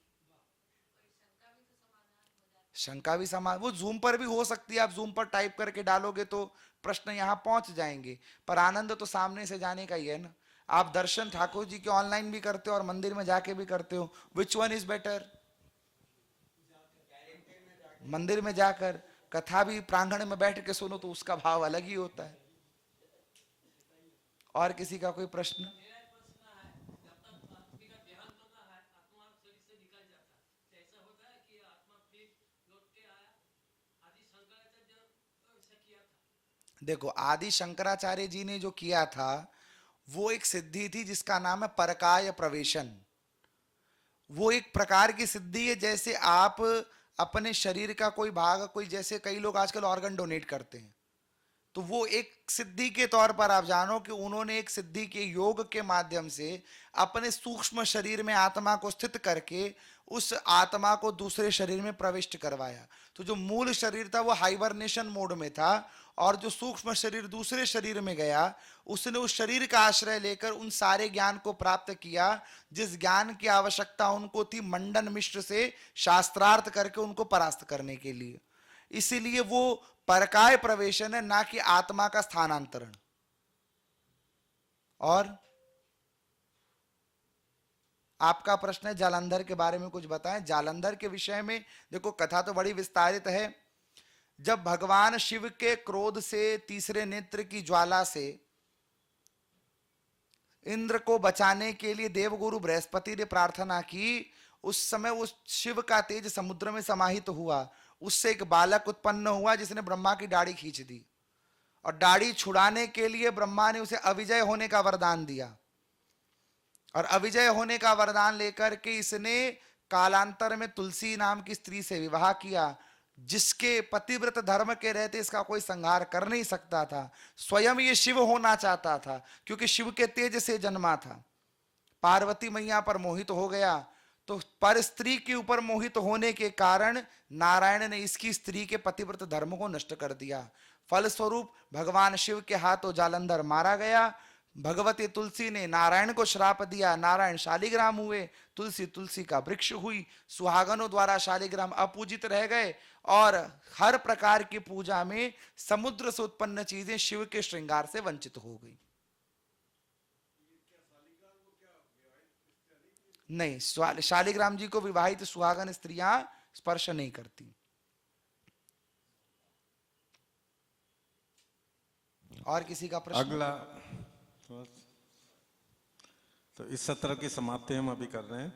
S2: शंका भी समा वो जूम पर भी हो सकती है, आप जूम पर टाइप करके डालोगे तो प्रश्न यहां पहुंच जाएंगे, पर आनंद तो सामने से जाने का ही है ना। आप दर्शन ठाकुर जी के ऑनलाइन भी करते हो और मंदिर में जाके भी करते हो, विच वन इज बेटर? मंदिर में जाकर कथा भी प्रांगण में बैठ के सुनो तो उसका भाव अलग ही होता है। और किसी का कोई प्रश्न? देखो, आदि शंकराचार्य जी ने जो किया था वो एक सिद्धि थी जिसका नाम है परकाय प्रवेशन। वो एक प्रकार की सिद्धि है, जैसे आप अपने शरीर का कोई भाग, कोई जैसे कई लोग आजकल ऑर्गन डोनेट करते हैं, तो वो एक सिद्धि के तौर पर आप जानो कि उन्होंने एक सिद्धि के योग के माध्यम से अपने सूक्ष्म शरीर में आत्मा को स्थित करके उस आत्मा को दूसरे शरीर में प्रविष्ट करवाया। तो जो मूल शरीर था वो हाइबरनेशन मोड में था, और जो सूक्ष्म शरीर दूसरे शरीर में गया उसने उस शरीर का आश्रय लेकर उन सारे ज्ञान को प्राप्त किया जिस ज्ञान की आवश्यकता उनको थी मंडन मिश्र से शास्त्रार्थ करके उनको परास्त करने के लिए। इसीलिए वो परकाय प्रवेशन है, ना कि आत्मा का स्थानांतरण। और आपका प्रश्न है जालंधर के बारे में कुछ बताएं। जालंधर के विषय में देखो, कथा तो बड़ी विस्तारित है। जब भगवान शिव के क्रोध से, तीसरे नेत्र की ज्वाला से इंद्र को बचाने के लिए देवगुरु बृहस्पति ने प्रार्थना की, उस समय उस शिव का तेज समुद्र में समाहित हुआ, उससे एक बालक उत्पन्न हुआ जिसने ब्रह्मा की दाढ़ी खींच दी, और दाढ़ी छुड़ाने के लिए ब्रह्मा ने उसे अविजय होने का वरदान दिया, और अविजय होने का वरदान लेकर के इसने कालांतर में तुलसी नाम की स्त्री से विवाह किया, जिसके पतिव्रत धर्म के रहते इसका कोई संहार कर नहीं सकता था। स्वयं ये शिव होना चाहता था क्योंकि शिव के तेज से जन्मा था। पार्वती मैया पर मोहित हो गया, तो पर स्त्री के ऊपर मोहित होने के कारण नारायण ने इसकी स्त्री के पतिव्रत धर्म को नष्ट कर दिया। फलस्वरूप भगवान शिव के हाथों जालंधर मारा गया। भगवती तुलसी ने नारायण को श्राप दिया, नारायण शालिग्राम हुए, तुलसी तुलसी का वृक्ष हुई। सुहागनों द्वारा शालिग्राम अपूजित रह गए, और हर प्रकार की पूजा में समुद्र से उत्पन्न चीजें शिव के श्रृंगार से वंचित हो गई। नहीं, शालिग्राम जी को विवाहित सुहागन स्त्रियां स्पर्श नहीं करती। और किसी का प्रश्न?
S1: अगला तो इस सत्र की समाप्ति हम अभी कर रहे हैं।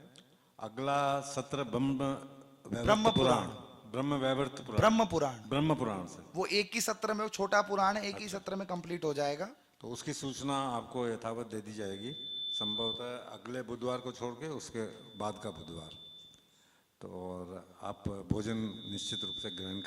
S1: अगला सत्र ब्रह्म पुराण, ब्रह्म पुराण से,
S2: वो एक ही सत्र में, वो छोटा पुराण है, एक ही सत्र में कंप्लीट हो जाएगा।
S1: तो उसकी सूचना आपको यथावत दे दी जाएगी, संभवतः अगले बुधवार को छोड़ के उसके बाद का बुधवार। तो और आप भोजन निश्चित रूप से ग्रहण करें।